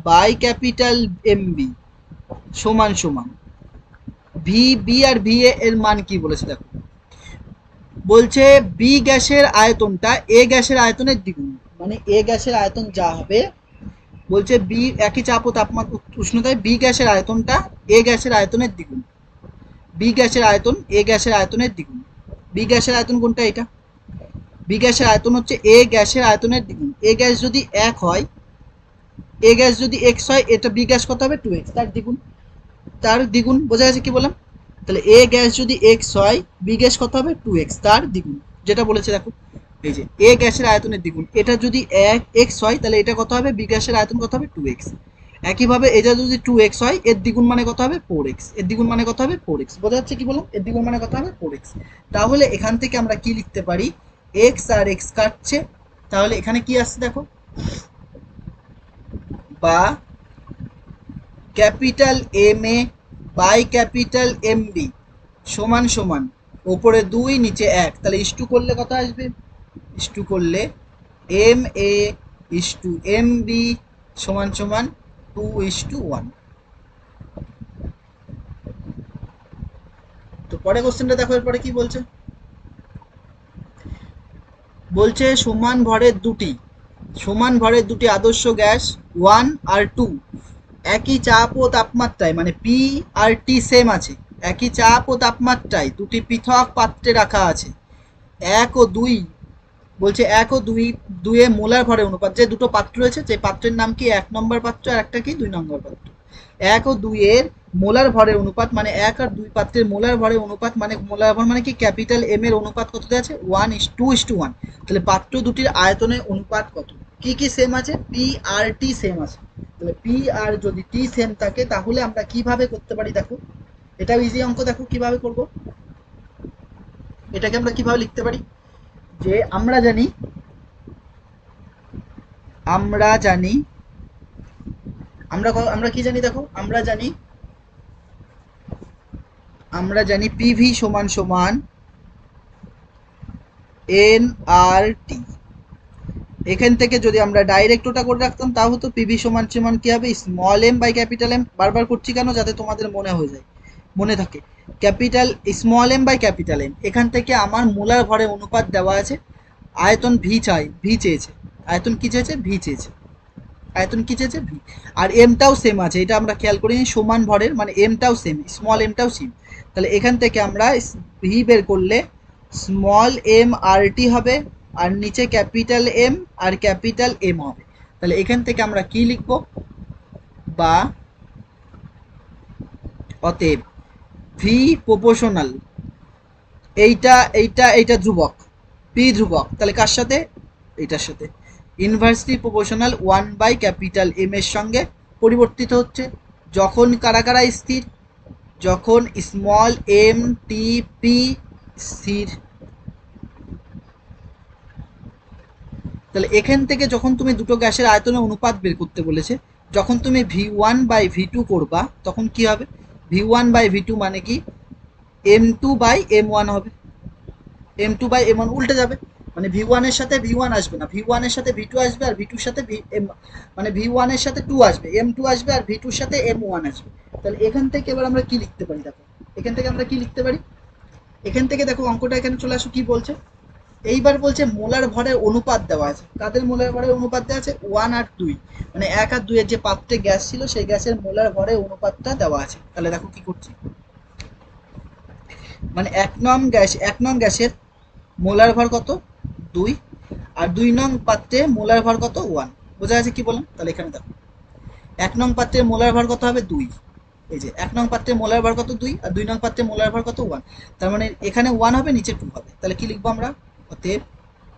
by capital M B সমান সমান ভি বি আর ভি এর মান কি বলেছে দেখো, বলছে বি গ্যাসের আয়তনটা এ গ্যাসের আয়তনের দ্বিগুণ, মানে এ গ্যাসের আয়তন যা হবে, বলছে বি একই চাপ ও তাপমাত্রা উষ্ণতায় বি গ্যাসের আয়তনটা এ গ্যাসের আয়তনের দ্বিগুণ। বি গ্যাসের আয়তন এ গ্যাসের আয়তনের দ্বিগুণ। বি গ্যাসের আয়তন কোনটা, এটা বি গ্যাসের আয়তন হচ্ছে এ গ্যাসের আয়তনের দ্বিগুণ। এ গ্যাস যদি 1 হয়, এ গ্যাস যদি এক্স হয়, এটা বি গ্যাস কত হবে 2x, তার দ্বিগুণ। তার দ্বিগুণ বোঝা গেছে কি বললাম। তাহলে এ গ্যাস যদি এক্স হয়, বি গ্যাস কত হবে 2x, তার দ্বিগুণ, যেটা বলেছে দেখো এই যে এ গ্যাসের আয়তনের দ্বিগুণ। এটা যদি 1x হয় তাহলে এটা কত হবে, বি গ্যাসের আয়তন কত হবে 2x। একইভাবে এটা যদি 2x হয়, এর দ্বিগুণ মানে কত হবে 4x, এর দ্বিগুণ মানে কত হবে 4x। বোঝা যাচ্ছে কি বললাম, এর দ্বিগুণ মানে কত হবে 4x। তাহলে এখান থেকে আমরা কি লিখতে পারি, x আর x কাটছে, তাহলে এখানে কি আসছে দেখো, বা capital M A by capital M B সমান সমান ওপরে 2 নিচে 1, তাহলে ইস্টু করলে কত আসবে, ইস্টু করলে M A is to M B সমান সমান 2:1। তো পরে কোশ্চেনটা দেখো, এরপরে কি বলছে, বলছে সমান ভরের দুটি আদর্শ গ্যাস 1 আর 2 একই চাপ ও তাপমাত্রায়, মানে পি আর টি সেম আছে, একই চাপ ও তাপমাত্রায় দুটি পৃথক পাত্রে রাখা আছে। 1 ও 2, বলছে 1 ও 2 দুয়ে মোলার ভরের অনুপাত, যে দুটো পাত্র রয়েছে, যে পাত্রের নাম কি 1 নম্বর পাত্র আর একটা কি 2 নম্বর পাত্র। 1 ও 2 এর মোলার ভরের অনুপাত, মানে 1 আর 2 পাত্রের মোলার ভরের অনুপাত, মানে মোলার ভর মানে কি ক্যাপিটাল এম এর অনুপাত কত আছে 1:2:1। তাহলে পাত্র দুটির আয়তনের অনুপাত কত, কি কি সেম আছে, পি আর টি সেম আছে। তাহলে পি আর যদি টি সেম থাকে তাহলে আমরা কিভাবে করতে পারি দেখো, এটাও ইজি অঙ্ক, দেখো কিভাবে করব। এটাকে আমরা কিভাবে লিখতে পারি, যে আমরা জানি আমরা জানি আমরা আমরা কি জানি দেখো, আমরা জানি পিভি সমান সমান এন আর টি। এখান থেকে যদি আমরা ডাইরেক্ট ওটা করে রাখতাম তাও হতো পিভি সমান সমান কি হবে, small M by capital M. বারবার করছি কেন, যাতে তোমাদের মনে হয়ে যায়, মনে থাকে। Capital small M by capital M, এখান থেকে আমার মোলার ভরের অনুপাত দেওয়া আছে, আয়তন ভি চেয়েছে, আয়তন কি চেয়েছে ভি চেয়েছে, আয়তন কি চেয়েছে ভি। আর এমটাও সেম আছে, এটা আমরা খেয়াল করিনি, সমান ভরের মানে এমটাও সেম, স্মল এমটাও সেম। তাহলে এখান থেকে আমরা ভি বের করলে স্মল এম আর টি হবে, আর নিচে ক্যাপিটাল এম আর ক্যাপিটাল এম হবে। তাহলে এখান থেকে আমরা কি লিখব, বা অতএব ভি প্রপোর্শনাল, এইটা এইটা এইটা ধ্রুবক, পি ধ্রুবক, তাহলে কার সাথে, এইটার সাথে ইনভার্সলি প্রপোর্শনাল 1/ক্যাপিটাল এম এর সঙ্গে পরিবর্তিত হচ্ছে। যখন কারা কারা স্থির, যখন স্মল এম টি পি স্থির। তাহলে এখান থেকে যখন তুমি দুটো গ্যাসের আয়তনের অনুপাত বের করতে বলেছে, যখন তুমি V1/V2 করবা তখন কি হবে, V1/V2 মানে কি M2/M1 হবে, M2/M1 উল্টে যাবে, মানে V1 এর সাথে V1 আসবে না, V1 এর সাথে V2 আসবে, আর V2 এর সাথে মানে V1 এর সাথে 2 আসবে, M2 আসবে, আর V2 এর সাথে M1 আসবে। তাহলে এখান থেকে এবার আমরা কি লিখতে পারি দেখো, এখান থেকে আমরা কি লিখতে পারি, এখান থেকে দেখো অঙ্কটা এখানে চলে আসো, কি বলছে, এইবার বলছে মোলার ভরের অনুপাত দেওয়া আছে, কাদের মোলার ভরের অনুপাত দেওয়া আছে 1 আর 2, মানে 1 আর 2 এর যে পাত্রে গ্যাস ছিল সেই গ্যাসের মোলার ভরের অনুপাতটা দেওয়া আছে। তাহলে দেখো কি করছি, মানে 1 নং গ্যাসের মোলার ভর কত 2, আর 2 নং পাত্রে মোলার ভর কত 1। বোঝা গেছে কি বললাম, তাহলে এখানে দেখো 1 নং পাত্রের মোলার ভর কত হবে 2, এই যে 1 নং পাত্রের মোলার ভর কত 2, আর 2 নং পাত্রের মোলার ভর কত 1। তার মানে এখানে 1 হবে, নিচে 2 হবে। তাহলে কি লিখবো আমরা, অতএব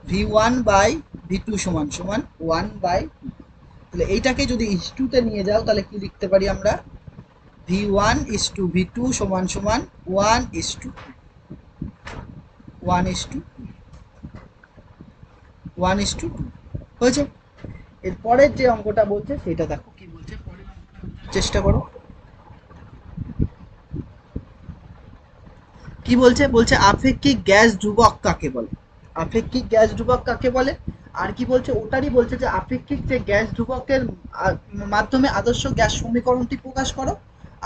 V1/V2 সমান সমান 1/2। তাহলে এইটাকে যদি ইস্টুতে নিয়ে যাও তাহলে কি লিখতে পারি আমরা, V1:V2 সমান সমান 1:2। 1:2 হয়েছে। এরপরের যে অঙ্কটা বলছে সেটা দেখো কি বলছে, পরের অঙ্কটা বোঝার চেষ্টা করো। কি বলছে, বলছে আপেক্ষিক গ্যাস ধ্রুবক কাকে বলে, আপেক্ষিক গ্যাস ধ্রুবক কাকে বলে। আর কি বলছে, ওটারই বলছে যে আপেক্ষিক যে গ্যাস ধ্রুবকের মাধ্যমে আদর্শ গ্যাস সমীকরণটি প্রকাশ করো।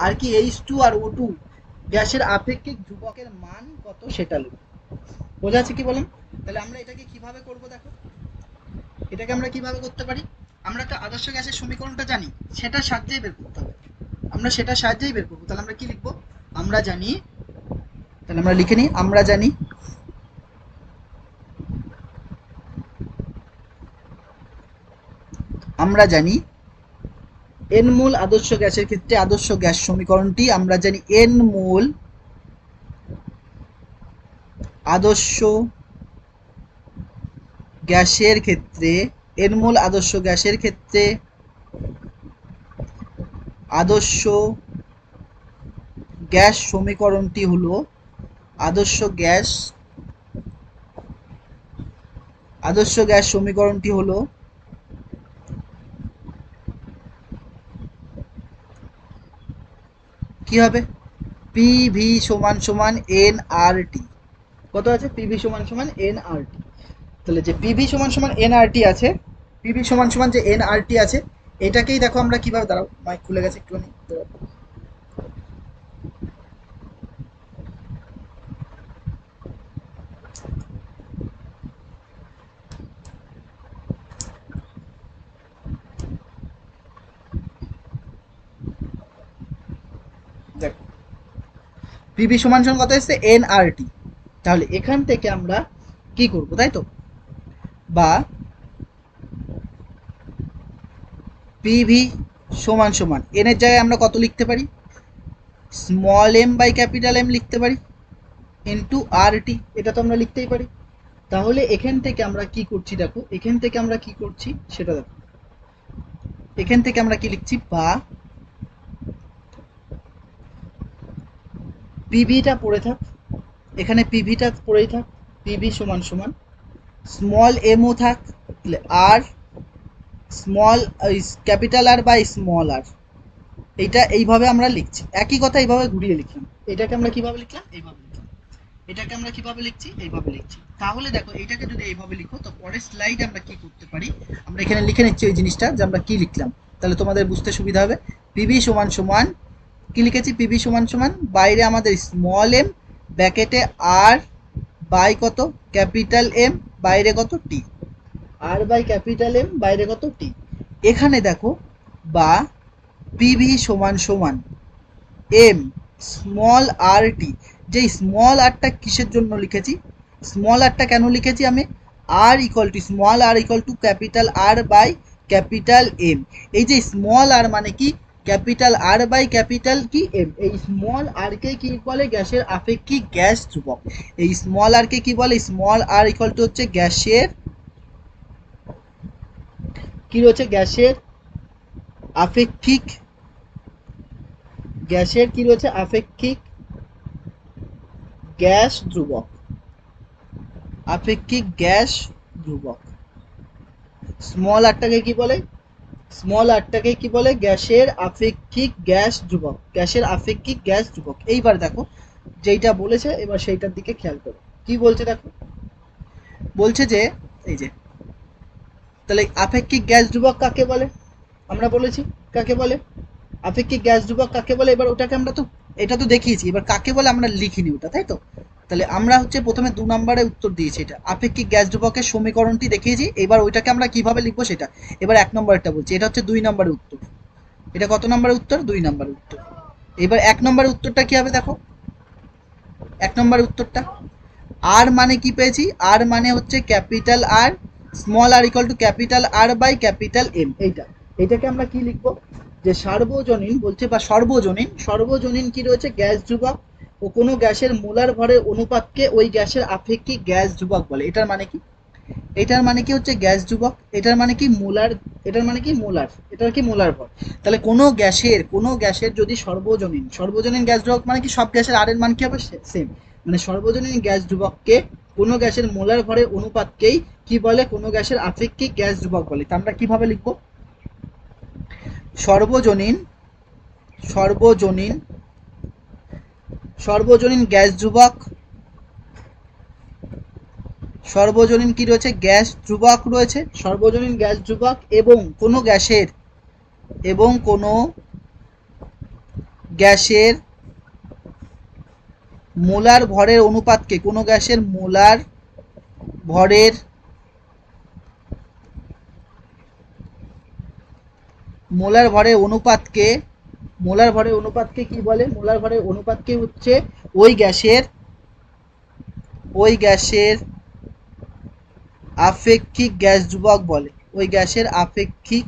আর কি H2 আর O2 গ্যাসের আপেক্ষিক ধ্রুবকের মান কত সেটা লিখো। বোঝা আছে কি বলেন? তাহলে আমরা এটাকে কিভাবে করব দেখো, এটাকে আমরা কিভাবে করতে পারি, আমরা তো আদর্শ গ্যাসের সমীকরণটা জানি, সেটার সাহায্যেই বের করতে হবে। আমরা সেটার সাহায্যেই বের করবো। তাহলে আমরা কি লিখবো, আমরা জানি, তাহলে আমরা লিখে নিই, আমরা জানি আমরা জানি এন মোল আদর্শ গ্যাসের ক্ষেত্রে আদর্শ গ্যাস সমীকরণটি আমরা জানি এন মোল আদর্শ গ্যাসের ক্ষেত্রে, এন মোল আদর্শ গ্যাসের ক্ষেত্রে আদর্শ গ্যাস সমীকরণটি হলো আদর্শ গ্যাস সমীকরণটি হলো কি হবে, পিভি সমান সমান এন আর টি। কত আছে, পিভি সমান সমান এন আর টি। তাহলে যে পিভি সমান সমান এন আর টি আছে, পিভি সমান সমান যে এন আর টি আছে, এটাকেই দেখো আমরা কিভাবে, দাঁড়াও মাইক খুলে গেছে একটুখানি, দেখো পিভি সমান সমান কত এসছে, এন আর টি। তাহলে এখান থেকে আমরা কি করব, তাই তো, বা পিভি সমান সমান এন এর জায়গায় আমরা কত লিখতে পারি, small M by capital M লিখতে পারি, ইন্টু আর টি, এটা তো আমরা লিখতেই পারি। তাহলে এখান থেকে আমরা কি করছি দেখো, এখান থেকে আমরা কি করছি সেটা দেখো, এখান থেকে আমরা কি লিখছি, বা পিভিটা পড়ে থাক, এখানে পিভিটা পড়েই থাক, পিভি সমান সমান স্মল এমও থাক, আর small capital R by small R, এইটা এইভাবে আমরা লিখছি, একই কথা এইভাবে ঘুরিয়ে লিখলাম। এটাকে আমরা কিভাবে লিখলাম, এইভাবে লিখলাম। এটাকে আমরা কিভাবে লিখছি, এইভাবে লিখছি। তাহলে দেখো এইটাকে যদি এইভাবে লিখো, তো পরের স্লাইডে আমরা কি করতে পারি, আমরা এখানে লিখে নিচ্ছি ওই জিনিসটা যে আমরা কি লিখলাম, তাহলে তোমাদের বুঝতে সুবিধা হবে। পিভি সমান সমান কি লিখেছি, পিভি সমান সমান বাইরে আমাদের স্মল এম, ব্যাকেটে আর বাই কত ক্যাপিটাল এম, বাইরে কত টি, আর বাই ক্যাপিটাল এম, বাইরে কত টি। এখানে দেখো বা পিভি সমান সমান এম স্মল আর টি, যে স্মল আরটা কিসের জন্য লিখেছি, স্মল আরটা কেন লিখেছি আমি, R equal to small R equal to capital R by capital M. এই যে স্মল আর মানে কি, ক্যাপিটাল আর বাই ক্যাপিটাল কি এম, এই স্মল আর কে কি বলে, গ্যাসের আপেক্ষিক গ্যাস ধ্রুবক। এই স্মল আর কে কি বলে, স্মল আর ইকুয়াল টু হচ্ছে গ্যাসের কি রয়েছে, গ্যাসের আপেক্ষিক, গ্যাসের কি রয়েছে, আপেক্ষিক গ্যাস ধ্রুবক, আপেক্ষিক গ্যাস ধ্রুবক। স্মল আরটাকে কি বলে, স্মল আরটাকে কি বলে, গ্যাসের আপেক্ষিক গ্যাস ধ্রুবক, গ্যাসের আপেক্ষিক গ্যাস ধ্রুবক। এইবার দেখো যেইটা বলেছে, এবার সেইটার দিকে খেয়াল করো কি বলছে দেখো, বলছে যে এই যে, তাহলে আপেক্ষিক গ্যাস ধ্রুবক কাকে বলে, আমরা বলেছি কাকে বলে, আপেক্ষিক গ্যাস ধ্রুবক কাকে বলে। এবার ওটাকে আমরা তো, এটা তো দেখিয়েছি, এবার কাকে বলে আমরা লিখিনি ওটা, তাই তো। তাহলে আমরা হচ্ছে প্রথমে 2 নম্বরে উত্তর দিয়েছি, এটা আপেক্ষিক গ্যাস ধ্রুবকের সমীকরণটি দেখিয়েছি। এবার ওইটাকে আমরা কিভাবে লিখবো সেটা, এবার 1 নম্বরটা বলছি, এটা হচ্ছে 2 নম্বরের উত্তর। এটা কত নম্বরের উত্তর, 2 নম্বরের উত্তর। এবার 1 নম্বরের উত্তরটা কি হবে দেখো, 1 নম্বরের উত্তরটা আর মানে কি পেয়েছি, আর মানে হচ্ছে capital R small R equal to capital R by capital M. এইটাকে আমরা কি লিখবো, যে সার্বজনীন বলছে, বা সর্বজনীন, সর্বজনীন কি রয়েছে, গ্যাস ধ্রুবক ও কোনো গ্যাসের মোলার ভরের অনুপাতকে ওই গ্যাসের আপেক্ষিক গ্যাস ধ্রুবক বলে। এটার মানে কি, এটার মানে কি হচ্ছে গ্যাস ধ্রুবক, এটার মানে কি মোলার, এটার মানে কি মোলার, এটার কি মোলার ভর। তাহলে কোনো গ্যাসের যদি সর্বজনীন গ্যাস ধ্রুবক মানে কি, সব গ্যাসের আর এর মান কি হবে, সেম, মানে সর্বজনীন গ্যাস ধ্রুবককে কোনো গ্যাসের মোলার ভরের অনুপাতকেই কি বলে, কোনো গ্যাসের আপেক্ষিক গ্যাস ধ্রুবক বলে। তা আমরা কিভাবে লিখব, সর্বজনীন সর্বজনীন সর্বজনীন গ্যাস ধ্রুবক, সর্বজনীন কি রয়েছে, গ্যাস ধ্রুবক রয়েছে, সর্বজনীন গ্যাস ধ্রুবক এবং কোনো গ্যাসের মোলার ভরের অনুপাতকে, কোনো গ্যাসের মোলার ভরের অনুপাতকে কি বলে, মোলার ভরের অনুপাতকে হচ্ছে ওই গ্যাসের আপেক্ষিক গ্যাস ধ্রুবক বলে, ওই গ্যাসের আপেক্ষিক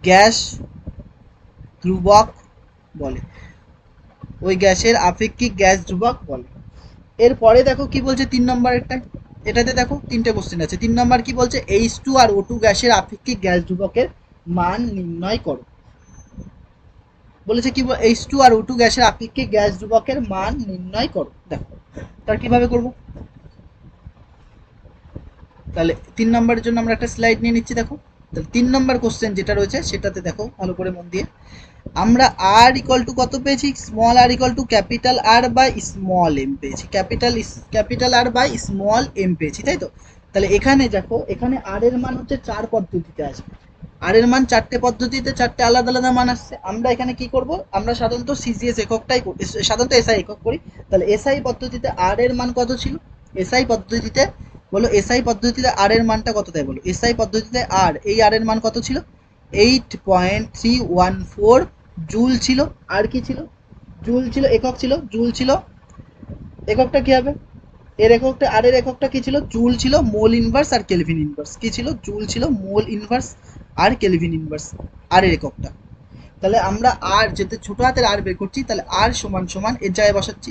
গ্যাস ধ্রুবক বলে, ওই গ্যাসের আপেক্ষিক গ্যাস ধ্রুবক বলে। এরপরে দেখো কি বলছে 3 নম্বরেরটা, এটাতে দেখো 3টে কোশ্চেন আছে। 3 নম্বর কি বলছে, H2 আর O2 গ্যাসের আপেক্ষিক গ্যাস ধ্রুবকের মান নির্ণয় করো। বলেছে কি, H2 আর O2 গ্যাসের আপেক্ষিক গ্যাস ধ্রুবকের মান নির্ণয় করো। দেখো তার কিভাবে করব, তাহলে 3 নম্বরের জন্য আমরা একটা স্লাইড নিয়ে নিচ্ছি। দেখো তাহলে 3 নম্বর কোশ্চেন যেটা রয়েছে সেটাতে দেখো ভালো করে মন দিয়ে, আমরা আর ইকুয়াল টু কত পেয়েছি, small R equal to capital R by small M পেয়েছি, capital R by small M পেয়েছি, তাই তো। তাহলে এখানে দেখো, এখানে আর এর মান হচ্ছে 4 পদ্ধতিতে আসবে, আর এর মান 4টে পদ্ধতিতে 4টে আলাদা আলাদা মান আসছে। আমরা এখানে কি করব, আমরা সাধারণত সিজিএস এককটাই করি, সাধারণত এসআই একক করি। তাহলে এসআই পদ্ধতিতে আর এর মান কত ছিল, এসআই পদ্ধতিতে বলো, এসআই পদ্ধতিতে আর এর মানটা কত দেয় বলো, এসআই পদ্ধতিতে আর, এই আর এর মান কত ছিল, 8.314 জুল ছিল। আর কি ছিল, জুল ছিল, একক ছিল, জুল ছিল। এককটা কি হবে, এর এককটা, আর এর এককটা কি ছিল, জুল ছিল, মোল ইনভার্স আর কেলভিন ইনভার্স। কি ছিল, জুল ছিল, মোল ইনভার্স আর কেলভিন ইনভার্স, আর এর এককটা। তাহলে আমরা আর যেতে ছোট হাতের আর বের করছি, তাহলে আর সমান সমান এর জায়গায় বসাচ্ছি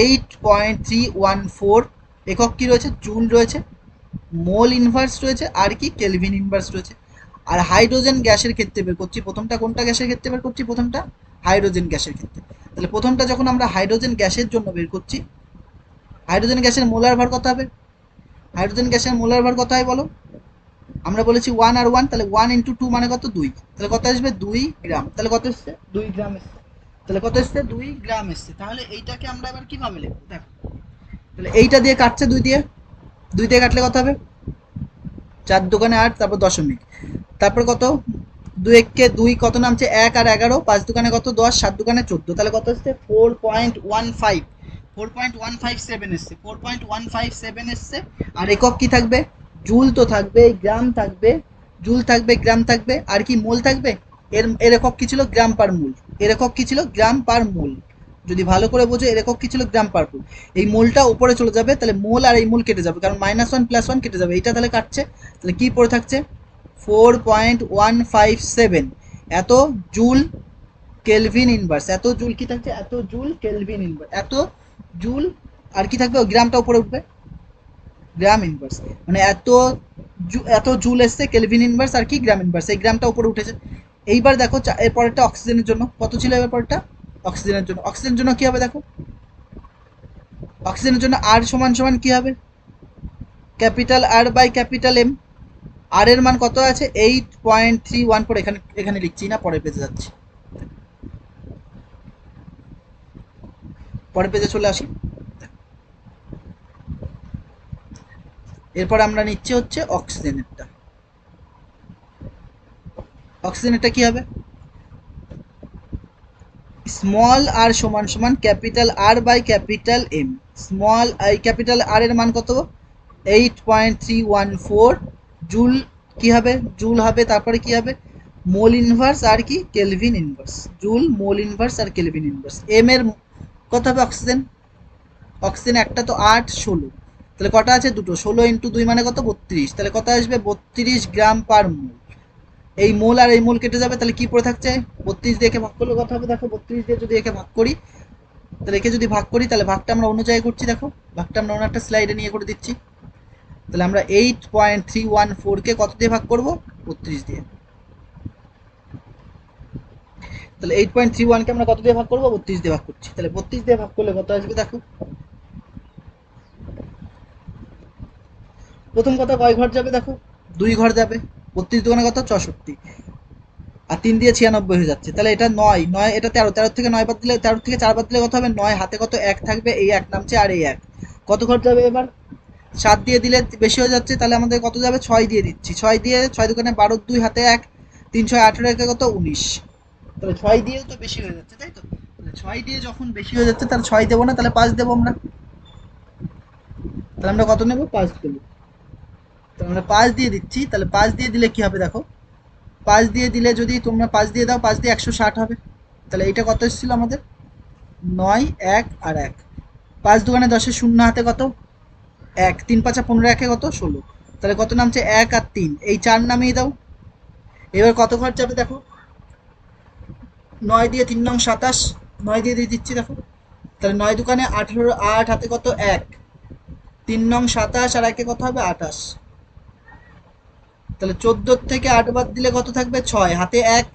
8.314, একক কি রয়েছে, জুল রয়েছে, মোল ইনভার্স রয়েছে, আর কি কেলভিন ইনভার্স রয়েছে। আর হাইড্রোজেন গ্যাসের ক্ষেত্রে বের করছি, প্রথমটা কোনটা গ্যাসের ক্ষেত্রে বের করছি, প্রথমটা হাইড্রোজেন গ্যাসের ক্ষেত্রে। তাহলে প্রথমটা যখন আমরা হাইড্রোজেন গ্যাসের জন্য বের করছি, হাইড্রোজেন গ্যাসের মোলার ভর কত হবে, হাইড্রোজেন গ্যাসের মোলার ভর কত হয় বলো, আমরা বলেছি 1 আর 1, তাহলে 1 ইন্টু 2 মানে কত, 2, তাহলে কত আসবে 2 গ্রাম, তাহলে কত এসছে 2 গ্রাম এসছে, তাহলে কত এসছে 2 গ্রাম এসছে। তাহলে এইটাকে আমরা এবার কিভাবে লিখবো, দেখো তাহলে এইটা দিয়ে কাটছে, 2 দিয়ে কাটলে কত হবে, 4 দোকানে 8, তারপর দশমিক, তারপর কত, 2 এককে 2 কত নামছে 1 আর 11, 5 দোকানে কত 10, 7 দোকানে 14, তাহলে কত আসছে 4.157 এসছে, 4.157 এসছে। আর একক কি থাকবে, জুল তো থাকবে, গ্রাম থাকবে, জুল থাকবে, গ্রাম থাকবে, আর কি মোল থাকবে। এর একক কি ছিল, গ্রাম পার মোল, এর একক কি ছিল, গ্রাম পার মোল। যদি ভালো করে বোঝো, এর একক কি ছিল, গ্রাম পার মোল। এই মোলটা উপরে চলে যাবে, তাহলে মোল আর এই মোল কেটে যাবে, কারণ -1 +1 কেটে যাবে, এইটা তাহলে কাটছে, তাহলে কি পড়ে থাকছে 4.157, এত জুল কেলভিন ইনভার্স, এত জুল কি থাকছে, এত জুল কেলভিন ইনভার্স, এত জুল, আর কি থাকবে, ওই গ্রামটা উপরে উঠবে, গ্রাম ইনভার্স, মানে এত জুল এসছে, কেলভিন ইনভার্স আর কি গ্রাম ইনভার্স, এই গ্রামটা উপরে উঠেছে। এইবার দেখো এর পরেরটা অক্সিজেনের জন্য কত ছিল, এবার পরেরটা অক্সিজেনের জন্য কি হবে, দেখো অক্সিজেনের জন্য আর সমান সমান কি হবে, capital R by capital M. R এর মান কত আছে 8.314, এখানে লিখছি না, পরের পেজে যাচ্ছি, পরের পেজে চলে আসি। এরপর আমরা নিচ্ছি হচ্ছে অক্সিজেনেরটা কি হবে, স্মল আর সমান সমান capital R by capital M. Small capital R এর মান কত 8.314 জুল, কি হবে জুল হবে, তারপরে কি হবে মোল ইনভার্স আর কি kelvin inverse, joule mole inverse আর কেলভিন ইনভার্স। এম এর কত হবে, অক্সিজেন একটা তো 8, 16, তাহলে কটা আছে, দুটো, 16 ইন্টু 2 মানে কত 32, তাহলে কত আসবে 32 গ্রাম পার মোল। এই মোল আর এই মোল কেটে যাবে, তাহলে কি পড়ে থাকছে 32 দিয়ে একে ভাগ করলে কত হবে, দেখো 32 দিয়ে যদি একে ভাগ করি, তাহলে একে যদি ভাগ করি, তাহলে ভাগটা আমরা অন্য জায়গায় করছি, দেখো ভাগটা আমরা অন্য একটা স্লাইডে নিয়ে করে দিচ্ছি। তাহলে আমরা 8.314 কে কত দিয়ে ভাগ করব, 32 দিয়ে। তাহলে 8.31 কে আমরা কত দিয়ে ভাগ করবো? 32 দিয়ে ভাগ করছি। তাহলে 32 দিয়ে ভাগ করলে কত আসবে দেখো। প্রথম কথা কয় ঘর যাবে দেখো, 2 ঘর যাবে। 32 দোকানে কত? 64। আর 3 দিয়ে 96 হয়ে যাচ্ছে। তাহলে এটা 9, 9 এটা 13, 13 থেকে 9 বাদ দিলে, 13 থেকে 4 বাদ দিলে কত হবে? 9, হাতে কত? 1 থাকবে, এই 1 নামছে আর এই 1 কত ঘর যাবে এবার? 7 দিয়ে দিলে বেশি হয়ে যাচ্ছে, তাহলে আমাদের কত যাবে? 6 দিয়ে দিচ্ছি। 6 দিয়ে 6 দোকানে 12, 2 হাতে 1, 3 6 18 একে কত? 19। তাহলে 6 দিয়েও তো বেশি হয়ে যাচ্ছে, তাই তো? তাহলে 6 দিয়ে যখন বেশি হয়ে যাচ্ছে তাহলে 6 দেবো না, তাহলে 5 দেবো আমরা। তাহলে আমরা কত নেব? 5 দেবো। তাহলে আমরা 5 দিয়ে দিচ্ছি। তাহলে 5 দিয়ে দিলে কি হবে দেখো, 5 দিয়ে দিলে যদি তোমরা 5 দিয়ে দাও, 5 দিয়ে 160 হবে। তাহলে এটা কত এসেছিল আমাদের? 9, 1 আর 1। 5 দোকানে 10, শূন্য হাতে কত? 1, 3 5 15, একে কত? 16। তাহলে কত নামছে? 1 আর 3, এই 4 নামিয়ে দাও। এবার কত ঘর যাবে দেখো, 9 দিয়ে 3 নং 27, 9 দিয়ে দিয়ে দিচ্ছি দেখো। তাহলে 9 দোকানে 18, 8 হাতে কত? 1, 3 নং 27 আর একে কত হবে? 28। তাহলে 14 থেকে 8 বাদ দিলে কত থাকবে? 6, হাতে 1।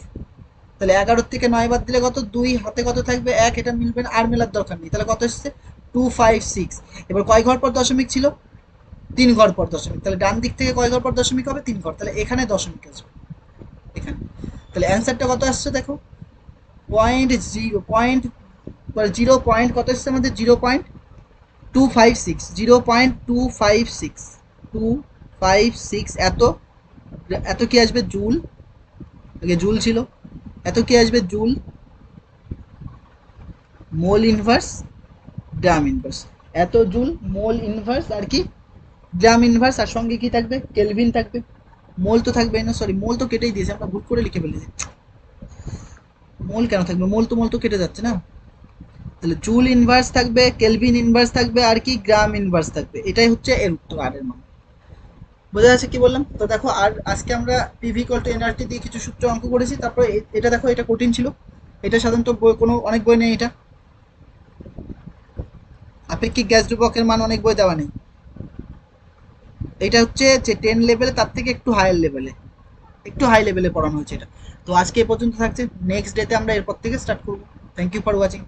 তাহলে 11 থেকে 9 বাদ দিলে কত? 2, হাতে কত থাকবে? 1, এটা মিলবে না, আর মেলার দরকার নেই। তাহলে কত এসছে? 256। এবার কয় ঘর পর দশমিক ছিল? 3 ঘর পর দশমিক। তাহলে ডান দিক থেকে কয় ঘর পর দশমিক হবে? 3 ঘর। তাহলে এখানে দশমিক আসবে, এখানে। তাহলে অ্যান্সারটা কত আসছে দেখো, পয়েন্ট 0 পয়েন্ট কত এসছে আমাদের? 0.256, 0.256, 256। এত এত কি আসবে? জুল। আগে জুল ছিল। এত কি আসবে? জুল। মোল ইনভার্স, গ্রাম ইনভার্স। এত জুল, মোল ইনভার্স আর কি? গ্রাম ইনভার্স। আর সঙ্গে কি থাকবে? কেলভিন থাকবে। মোল তো থাকবে না, সরি, মোল তো কেটেই দিয়েছে, আমরা ভুল করে লিখে ফেলেছি। মোল কেন থাকবে? মোল তো কেটে যাচ্ছে না। তাহলে জুল ইনভার্স থাকবে, কেলভিন ইনভার্স থাকবে, আর কি? গ্রাম ইনভার্স থাকবে। এটাই হচ্ছে এর উত্তর, আর এর মান। বোঝা যাচ্ছে কি বললাম? তো দেখো, আর আজকে আমরা পিভি ইকুয়াল টু এনআরটি দিয়ে কিছু সূত্র অঙ্ক করেছি। তারপরে এটা দেখো, এটা কঠিন ছিল। এটা সাধারণত বই, কোনো অনেক বই নেই এটা। আপেক্ষিক গ্যাস ধ্রুবকের মান অনেক বই দেওয়া নেই। এটা হচ্ছে যে 10 লেভেলে, তার থেকে একটু হায়ার লেভেলে, একটু হাই লেভেলে পড়ানো হয়েছে এটা। তো আজকে এ পর্যন্ত থাকছে, নেক্সট ডেতে আমরা এরপর থেকে স্টার্ট করবো। Thank you for watching.